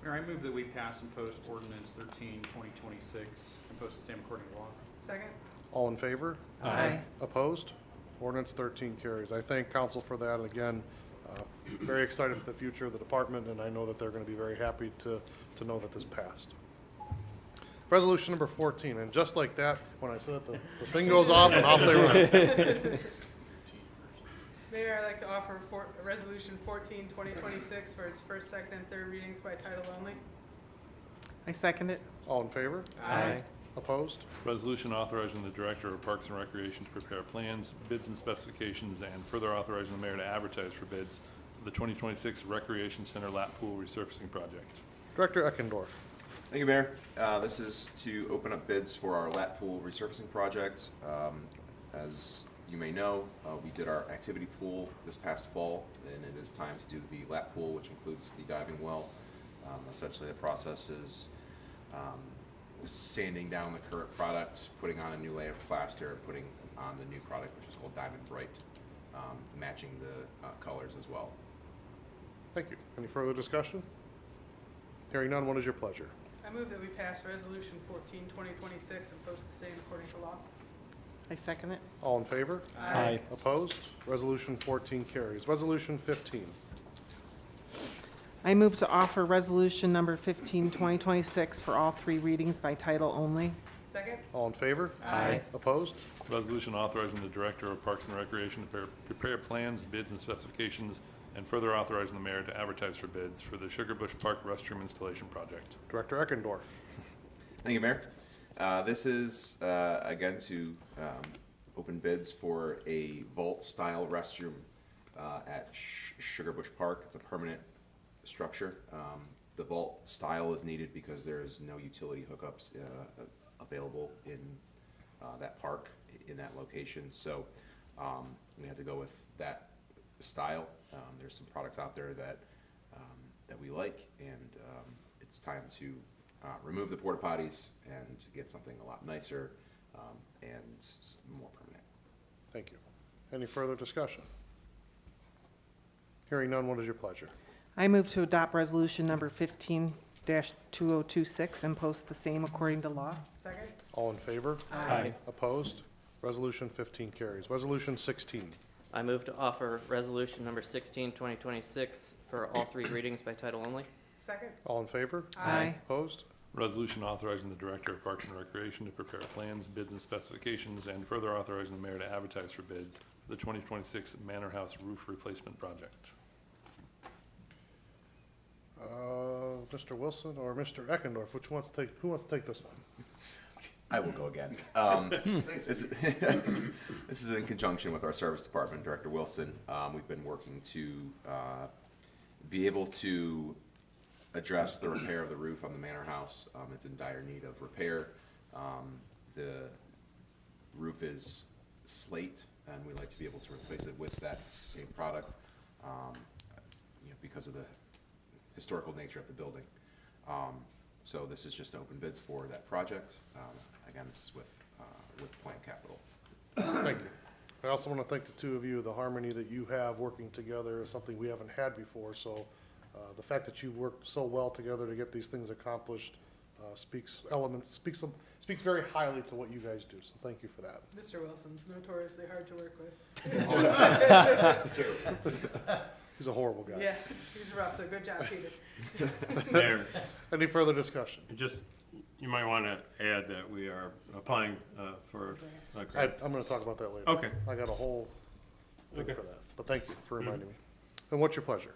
Mayor, I move that we pass and post ordinance 13, 2026, and post the same according to law. Second? All in favor? Aye. Opposed? Ordinance 13 carries. I thank council for that. Again, very excited for the future of the department, and I know that they're going to be very happy to know that this passed. Resolution number 14, and just like that, when I said it, the thing goes off and off they run. Mayor, I'd like to offer resolution 14, 2026 for its first, second, and third readings by title only. I second it. All in favor? Aye. Opposed? Resolution authorizing the Director of Parks and Recreation to prepare plans, bids, and specifications, and further authorizing the mayor to advertise for bids for the 2026 Recreation Center Lap Pool Resurfacing Project. Director Eckendorf. Thank you, Mayor. This is to open up bids for our lap pool resurfacing project. As you may know, we did our activity pool this past fall, and it is time to do the lap pool, which includes the diving well. Essentially, the process is sanding down the current product, putting on a new layer of plaster, and putting on the new product, which is called Diamond Bright, matching the colors as well. Thank you. Any further discussion? Hearing none, what is your pleasure? I move that we pass resolution 14, 2026 and post the same according to law. I second it. All in favor? Aye. Opposed? Resolution 14 carries. Resolution 15. I move to offer resolution number 15, 2026 for all three readings by title only. Second? All in favor? Aye. Opposed? Resolution authorizing the Director of Parks and Recreation to prepare plans, bids, and specifications, and further authorizing the mayor to advertise for bids for the Sugar Bush Park restroom installation project. Director Eckendorf. Thank you, Mayor. This is, again, to open bids for a vault-style restroom at Sugar Bush Park. It's a permanent structure. The vault style is needed because there is no utility hookups available in that park, in that location. So we had to go with that style. There's some products out there that we like, and it's time to remove the porta potties and get something a lot nicer and more permanent. Thank you. Any further discussion? Hearing none, what is your pleasure? I move to adopt resolution number 15-2026 and post the same according to law. Second. All in favor? Aye. Opposed? Resolution 15 carries. Resolution 16. I move to offer resolution number 16, 2026 for all three readings by title only. Second. All in favor? Aye. Opposed? Resolution authorizing the Director of Parks and Recreation to prepare plans, bids, and specifications, and further authorizing the mayor to advertise for bids for the 2026 Manor House roof replacement project. Mr. Wilson or Mr. Eckendorf, who wants to take this one? I will go again. This is in conjunction with our service department, Director Wilson. We've been working to be able to address the repair of the roof on the manor house. It's in dire need of repair. The roof is slate, and we like to be able to replace it with that same product, because of the historical nature of the building. So this is just open bids for that project. Again, this is with Plan Capital. Thank you. I also want to thank the two of you. The harmony that you have working together is something we haven't had before. So the fact that you worked so well together to get these things accomplished speaks very highly to what you guys do. So thank you for that. Mr. Wilson's notoriously hard to work with. He's a horrible guy. Yeah, he's rough, so good job, Peter. Mayor, Any further discussion? you might want to add that we are applying for a I'm grant. going to talk about that later. Okay. I got a whole thing Okay. for that. But thank you for reminding me. And what's your pleasure?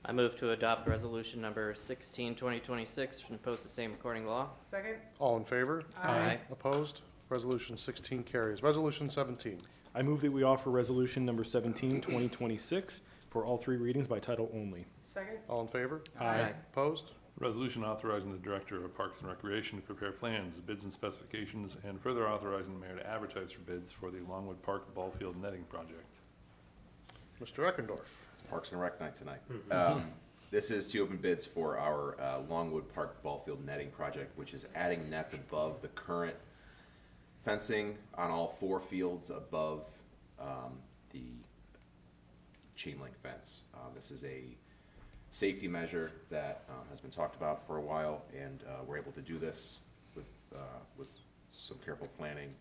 I move to adopt resolution number 16, 2026 and post the same according to law. Second. All in favor? Aye. Opposed? Resolution 16 carries. Resolution 17. I move that we offer resolution number 17, 2026 for all three readings by title only. Second. All in favor? Aye. Opposed? Resolution authorizing the Director of Parks and Recreation to prepare plans, bids, and specifications, and further authorizing the mayor to advertise for bids for the Longwood Park Ball Field netting project. Mr. Eckendorf. It's Parks and Rec night tonight. This is to open bids for our Longwood Park Ball Field netting project, which is adding nets above the current fencing on all four fields above the chain link fence. This is a safety measure that has been talked about for a while, and we're able to do this with some careful planning.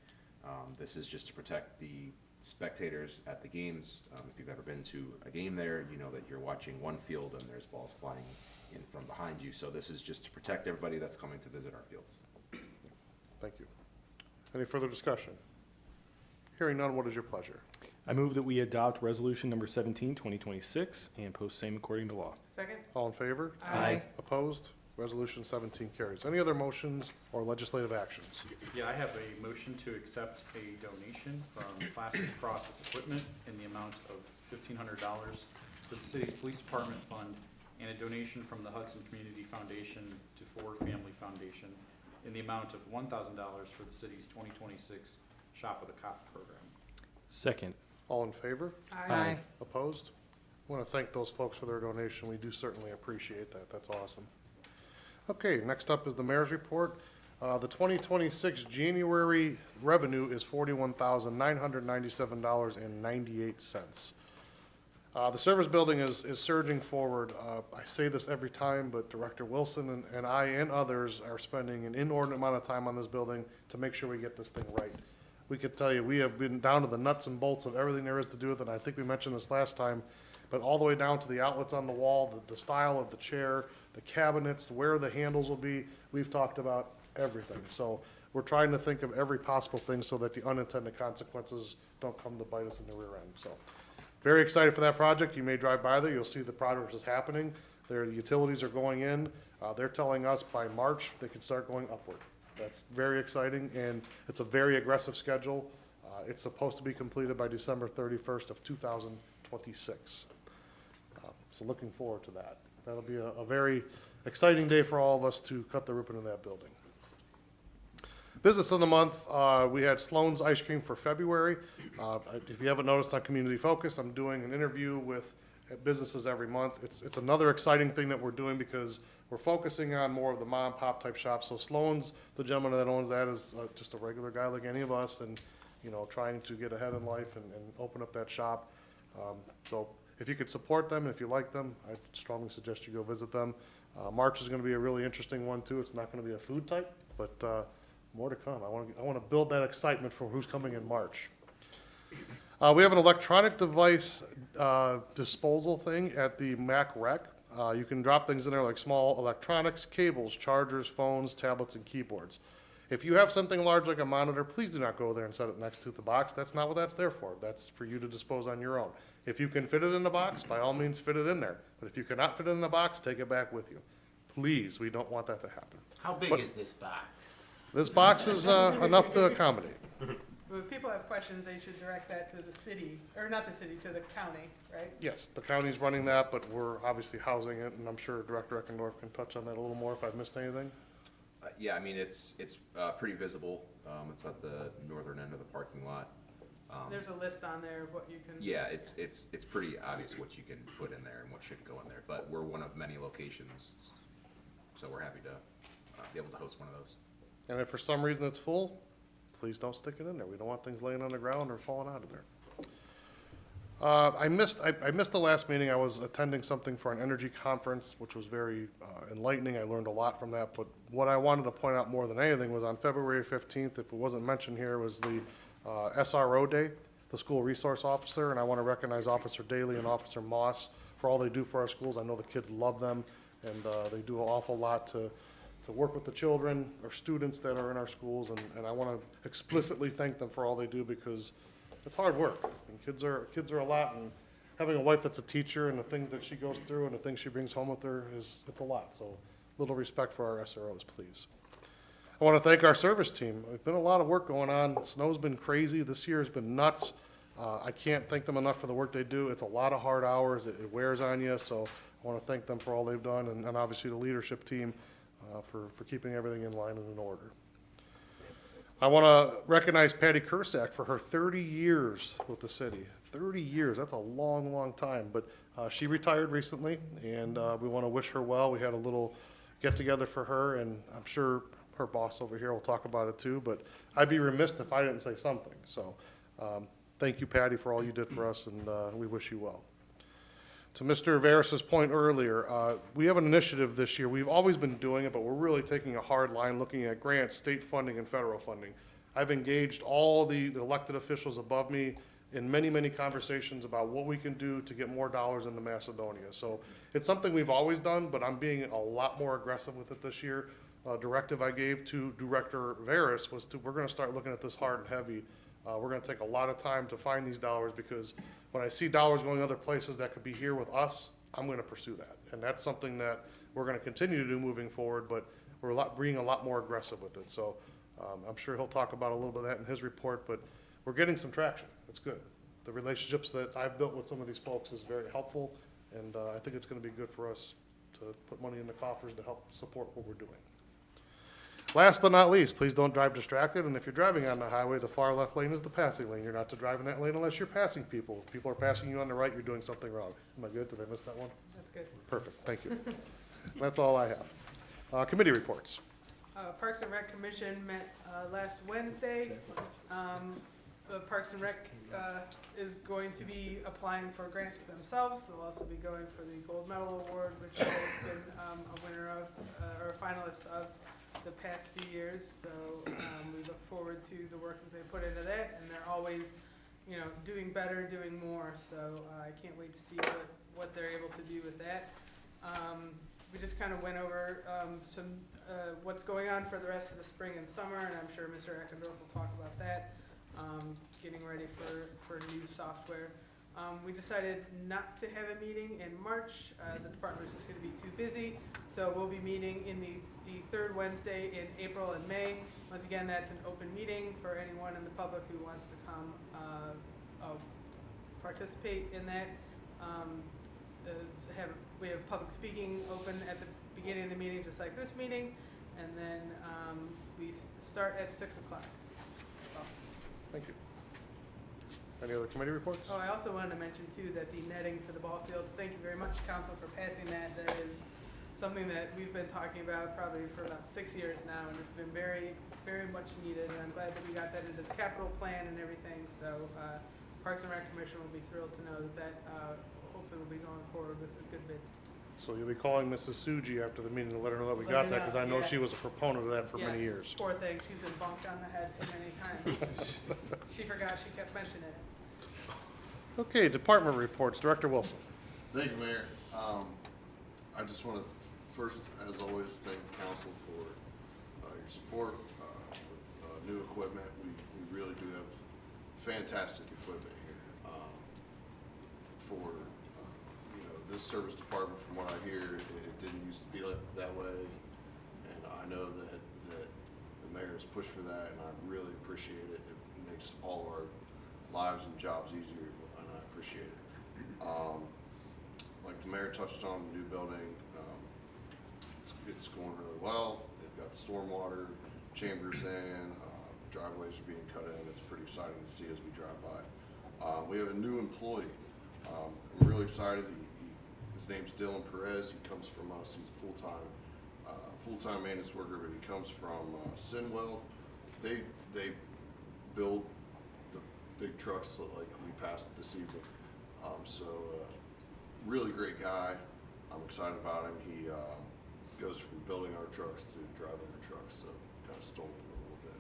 This is just to protect the spectators at the games. If you've ever been to a game there, you know that you're watching one field and there's balls flying in from behind you. So this is just to protect everybody that's coming to visit our fields. Thank you. Any further discussion? Hearing none, what is your pleasure? I move that we adopt resolution number 17, 2026 and post same according to law. Second. All in favor? Aye. Opposed? Resolution 17 carries. Any other motions or legislative actions? Yeah, I have a motion to accept a donation from Plastic Process Equipment in the amount of $1,500 to the City Police Department Fund, and a donation from the Hudson Community Foundation to Ford Family Foundation in the amount of $1,000 for the city's 2026 Shop with a Cop program. Second. All in favor? Aye. Opposed? I want to thank those folks for their donation. We do certainly appreciate that. That's awesome. Okay, next up is the mayor's report. The 2026 January revenue is $41,997.98. The service building is surging forward. I say this every time, but Director Wilson and I and others are spending an inordinate amount of time on this building to make sure we get this thing right. We could tell you, we have been down to the nuts and bolts of everything there is to do with it. I think we mentioned this last time, but all the way down to the outlets on the wall, the style of the chair, the cabinets, where the handles will be. We've talked about everything. So we're trying to think of every possible thing so that the unintended consequences don't come to bite us in the rear end. So very excited for that project. You may drive by there. You'll see the progress is happening. The utilities are going in. They're telling us by March they can start going upward. That's very exciting, and it's a very aggressive schedule. It's supposed to be completed by December 31st of 2026. So looking forward to that. That'll be a very exciting day for all of us to cut the ribbon in that building. Business of the month, we had Sloan's Ice Cream for February. If you haven't noticed on Community Focus, I'm doing an interview with businesses every month. It's another exciting thing that we're doing because we're focusing on more of the mom and pop type shops. So Sloan's, the gentleman that owns that, is just a regular guy like any of us, and, you know, trying to get ahead in life and open up that shop. So if you could support them, if you like them, I strongly suggest you go visit them. March is gonna be a really interesting one too. It's not gonna be a food type, but more to come. I wanna build that excitement for who's coming in March. We have an electronic device disposal thing at the Mac Rec. You can drop things in there like small electronics, cables, chargers, phones, tablets, and keyboards. If you have something large like a monitor, please do not go there and set it next to the box. That's not what that's there for. That's for you to dispose on your own. If you can fit it in the box, by all means fit it in there. But if you cannot fit it in the box, take it back with you. Please, we don't want that to happen. How big But is this box? This box is enough to accommodate. Well, if people have questions, they should direct that to the city, or not the city, to the county, right? Yes, the county's running that, but we're obviously housing it, and I'm sure Director Eckendorf can touch on that a little more if I've missed anything. Yeah, I mean, it's pretty visible. It's at the northern end of the parking lot. There's a list on there of what you can. Yeah, it's pretty obvious what you can put in there and what should go in there, but we're one of many locations, so we're happy to be able to host one of those. And if for some reason it's full, please don't stick it in there. We don't want things laying on the ground or falling out of there. I missed the last meeting. I was attending something for an energy conference, which was very enlightening. I learned a lot from that. But what I wanted to point out more than anything was on February 15th, if it wasn't mentioned here, was the SRO Day, the School Resource Officer. And I want to recognize Officer Daly and Officer Moss for all they do for our schools. I know the kids love them, and they do an awful lot to work with the children or students that are in our schools. And I want to explicitly thank them for all they do, because it's hard work. And kids are a lot, and having a wife that's a teacher and the things that she goes through and the things she brings home with her it's a lot. So little respect for our SROs, please. I want to thank our service team. There's been a lot of work going on. Snow's been crazy. This year has been nuts. I can't thank them enough for the work they do. It's a lot of hard hours. It wears on you. So I want to thank them for all they've done, and obviously the leadership team for keeping everything in line and in order. I want to recognize Patty Kursak for her 30 years with the city. 30 years, that's a long, long time. But she retired recently, and we want to wish her well. We had a little get-together for her, and I'm sure her boss over here will talk about it too. But I'd be remiss if I didn't say something. So thank you, Patty, for all you did for us, and we wish you well. To Mr. Veris's point earlier, we have an initiative this year. We've always been doing it, but we're really taking a hard line, looking at grants, state funding, and federal funding. I've engaged all the elected officials above me in many, many conversations about what we can do to get more dollars into Macedonia. So it's something we've always done, but I'm being a lot more aggressive with it this year. Directive I gave to Director Veris was we're gonna start looking at this hard and heavy. We're gonna take a lot of time to find these dollars, because when I see dollars going other places that could be here with us, I'm gonna pursue that. And that's something that we're gonna continue to do moving forward, but we're being a lot more aggressive with it. So I'm sure he'll talk about a little bit of that in his report, but we're getting some traction. It's good. The relationships that I've built with some of these folks is very helpful, and I think it's gonna be good for us to put money in the coffers to help support what we're doing. Last but not least, please don't drive distracted, and if you're driving on the highway, the far left lane is the passing lane. You're not to drive in that lane unless you're passing people. If people are passing you on the right, you're doing something wrong. Am I good? Did I miss that one? That's good. Perfect, thank you. That's all I have. Committee reports. Parks and Rec Commission met last Wednesday. The Parks and Rec is going to be applying for grants themselves. They'll also be going for the Gold Medal Award, which they've been a winner of, or a finalist of the past few years. So we look forward to the work that they put into that, and they're always, doing better, doing more. So I can't wait to see what they're able to do with that. We just kind of went over what's going on for the rest of the spring and summer, and I'm sure Mr. Eckendorf will talk about that. Getting ready for new software. We decided not to have a meeting in March. The department was just going to be too busy, so we'll be meeting in the third Wednesday in April and May. Once again, that's an open meeting for anyone in the public who wants to come participate in that. We have public speaking open at the beginning of the meeting, just like this meeting, and then we start at 6 o'clock. Thank you. Any other committee reports? Oh, I also wanted to mention too that the netting for the ball fields, thank you very much, council, for passing that. That is something that we've been talking about probably for about 6 years now, and it's been very, very much needed, and I'm glad that we got that into the capital plan and everything, so, Parks and Rec Commission will be thrilled to know that hopefully will be going forward with the good bids. So you'll be calling Mrs. Suji after the meeting to let her know that we got that, because I know Yeah. she was a proponent of that for many Yes, years. poor thing, she's been bumped on the head so many times. She forgot, she kept mentioning it. Okay, department reports. Director Wilson. Thank you, Mayor. I just want to first, as always, thank council for your support with new equipment. We really do have fantastic equipment here. For this service department, from what I hear, it didn't used to be that way, and I know that the mayor has pushed for that, and I really appreciate it. It makes all of our lives and jobs easier, and I appreciate it. Like the mayor touched on, the new building, it's going really well. They've got the stormwater chambers in, driveways are being cut in. It's pretty exciting to see as we drive by. We have a new employee. I'm really excited. His name's Dylan Perez. He comes from us. He's a full-time maintenance worker, but he comes from Sinwell. They build the big trucks like we passed this evening. Really great guy. I'm excited about him. He goes from building our trucks to driving our trucks, so kind of stole him a little bit.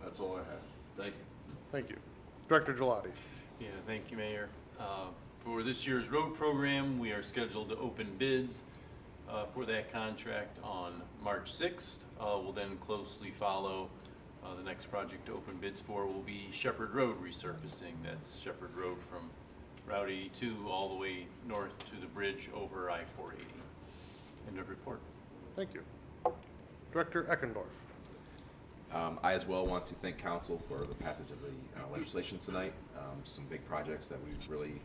That's all I have. Thank you. Thank you. Director Gelati. Yeah, thank you, Mayor. For this year's road program, we are scheduled to open bids for that contract on March 6th. We'll then closely follow the next project to open bids for will be Shepherd Road resurfacing. That's Shepherd Road from Route 82 all the way north to the bridge over I-480. End of report. Thank you. Director Eckendorf. I as well want to thank council for the passage of the legislation tonight. Some big projects that we really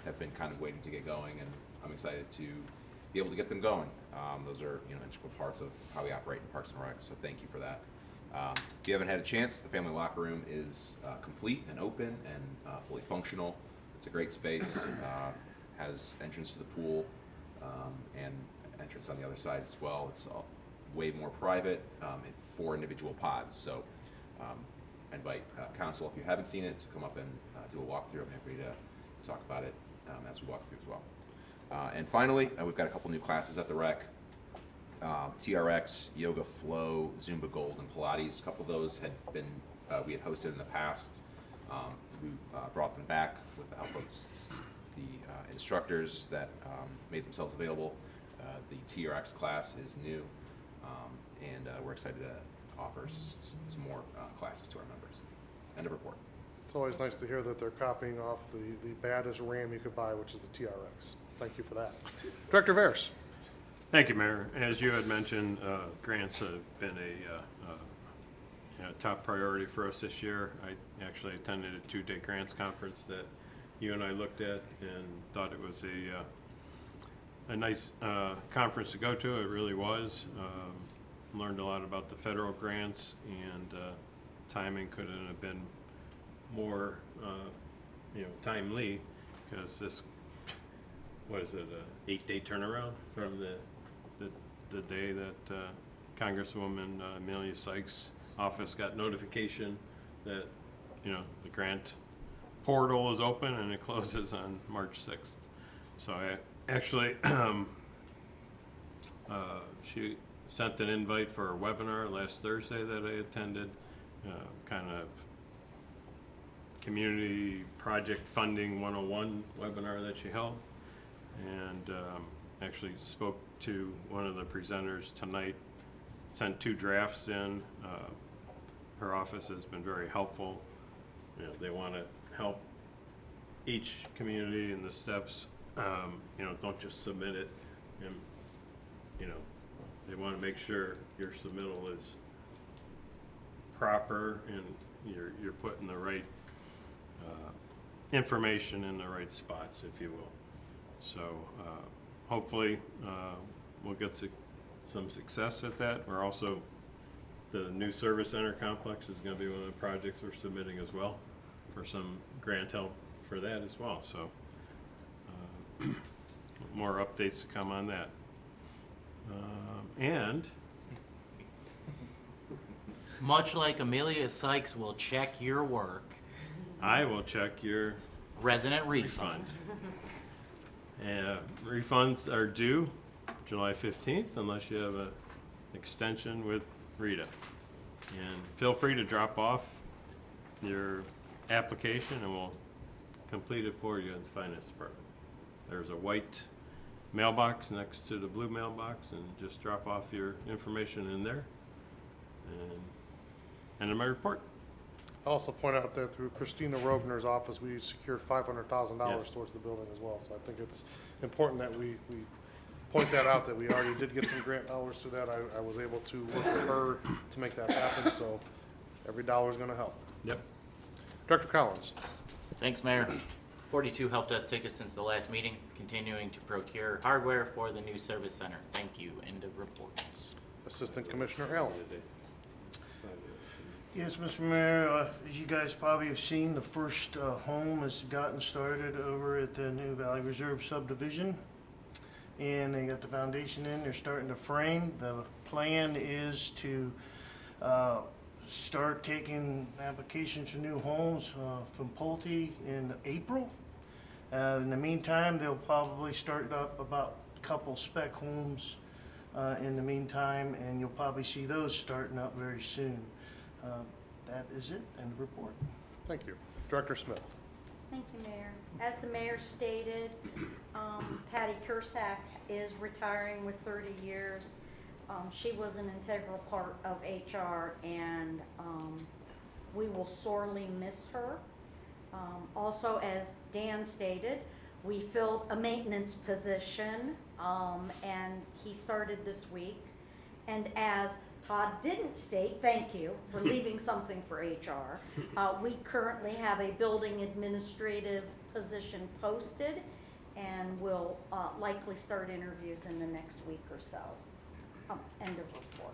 have been kind of waiting to get going, and I'm excited to be able to get them going. Those are integral parts of how we operate in Parks and Rec, so thank you for that. If you haven't had a chance, the family locker room is complete and open and fully functional. It's a great space, has entrance to the pool and entrance on the other side as well. It's way more private, it's 4 individual pods. So I invite council, if you haven't seen it, to come up and do a walkthrough. I'm happy to talk about it as we walk through as well. And finally, we've got a couple new classes at the rec. TRX, Yoga Flow, Zumba Gold, and Pilates. A couple of those had been, we had hosted in the past. We brought them back with the help of the instructors that made themselves available. The TRX class is new, and we're excited to offer some more classes to our members. End of report. It's always nice to hear that they're copying off the baddest RAM you could buy, which is the TRX. Thank you for that. Director Veras. Thank you, Mayor. As you had mentioned, grants have been a top priority for us this year. I actually attended a 2-day grants conference that you and I looked at and thought it was a nice conference to go to. It really was. Learned a lot about the federal grants, and timing couldn't have been more timely, because this, what is it, a 8-day turnaround from the day that Congresswoman Amelia Sykes' office got notification that the grant portal is open and it closes on March 6th. So I actually she sent an invite for a webinar last Thursday that I attended, kind of community project funding 101 webinar that she held, and actually spoke to one of the presenters tonight, sent 2 drafts in. Her office has been very helpful. They want to help each community in the steps. Don't just submit it, and they want to make sure your submittal is proper and you're putting the right information in the right spots, if you will. So hopefully we'll get some success at that. We're also, the new service center complex is going to be one of the projects we're submitting as well. for some grant help for that as well, so. More updates to come on that. And Much like Amelia Sykes will check your work, I will check your resident refund. Refunds are due July 15th unless you have an extension with Rita. And feel free to drop off your application and we'll complete it for you in the finance department. There's a white mailbox next to the blue mailbox and just drop off your information in there. And in my report. I'll also point out that through Christina Rogner's office, we secured $500,000 Yes. towards the building as well. So I think it's important that we point that out, that we already did get some grant dollars to that. I was able to work with her to make that happen, so every dollar is gonna help. Yep. Director Collins. Thanks, Mayor. 42 helped us tickets since the last meeting, continuing to procure hardware for the new service center. Thank you. End of reports. Assistant Commissioner Allen. Yes, Mr. Mayor, as you guys probably have seen, the first home has gotten started over at the new Valley Reserve subdivision. And they got the foundation in, they're starting to frame. The plan is to start taking applications for new homes from Pulte in April. In the meantime, they'll probably start up about a couple spec homes in the meantime, and you'll probably see those starting up very soon. That is it, and the report. Thank you. Director Smith. Thank you, Mayor. As the mayor stated, Patty Kursak is retiring with 30 years. She was an integral part of HR, and we will sorely miss her. Also, as Dan stated, we filled a maintenance position, and he started this week. And as Todd didn't state, thank you for leaving something for HR. We currently have a building administrative position posted, and we'll likely start interviews in the next week or so. End of report.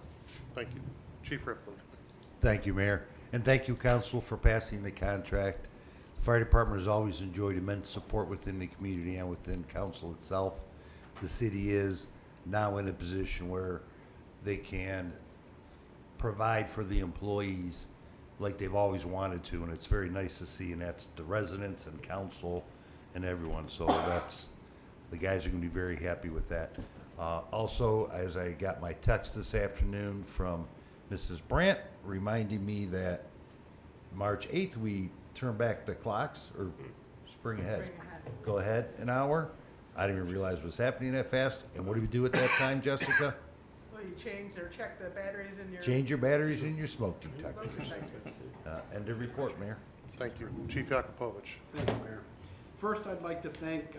Thank you. Chief Ripley. Thank you, Mayor, and thank you, Council, for passing the contract. The Fire Department has always enjoyed immense support within the community and within Council itself. The city is now in a position where they can provide for the employees like they've always wanted to, and it's very nice to see, and that's the residents and council and everyone, so that's, the guys are gonna be very happy with that. Also, as I got my text this afternoon from Mrs. Brandt reminding me that March 8th, we turn back the clocks, or spring ahead. Go ahead an hour. I didn't even realize what's happening that fast. And what do we do at that time, Jessica? Well, you change or check the batteries in your. Change your batteries in your smoke detectors. End of report, Mayor. Thank you. Chief Yakupovich. Thank you, Mayor. First, I'd like to thank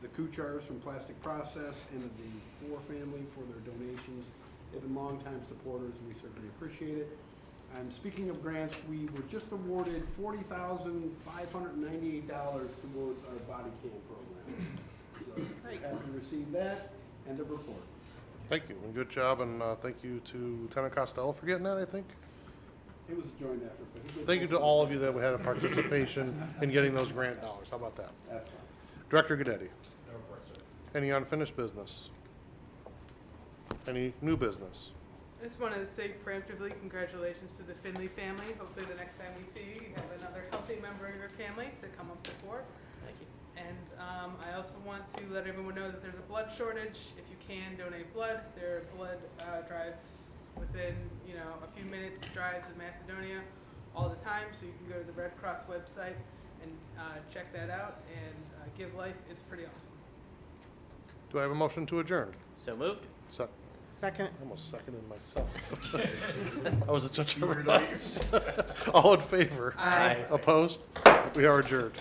the Kuchars from Plastic Process and the Four family for their donations. They've been longtime supporters, and we certainly appreciate it. And speaking of grants, we were just awarded $40,598 towards our body cam program. So happy to receive that. End of report. Thank you, and good job, and thank you to Lieutenant Costello for getting that, I think. It was a joint effort. But he did Thank you to all of you that had a participation in getting those grant dollars. How about that? That's fine. Director Goodetti. Any unfinished business? Any new business? I just wanted to say preemptively, congratulations to the Finley family. Hopefully the next time we see you, you have another healthy member of your family to come up to fore. Thank you. And I also want to let everyone know that there's a blood shortage. If you can donate blood, there are blood drives within, a few minutes drives of Macedonia all the time. So you can go to the Red Cross website and check that out and give life. It's pretty awesome. Do I have a motion to adjourn? So moved. Second. I almost seconded myself. I was such a All in favor? Aye. Opposed? We are adjourned.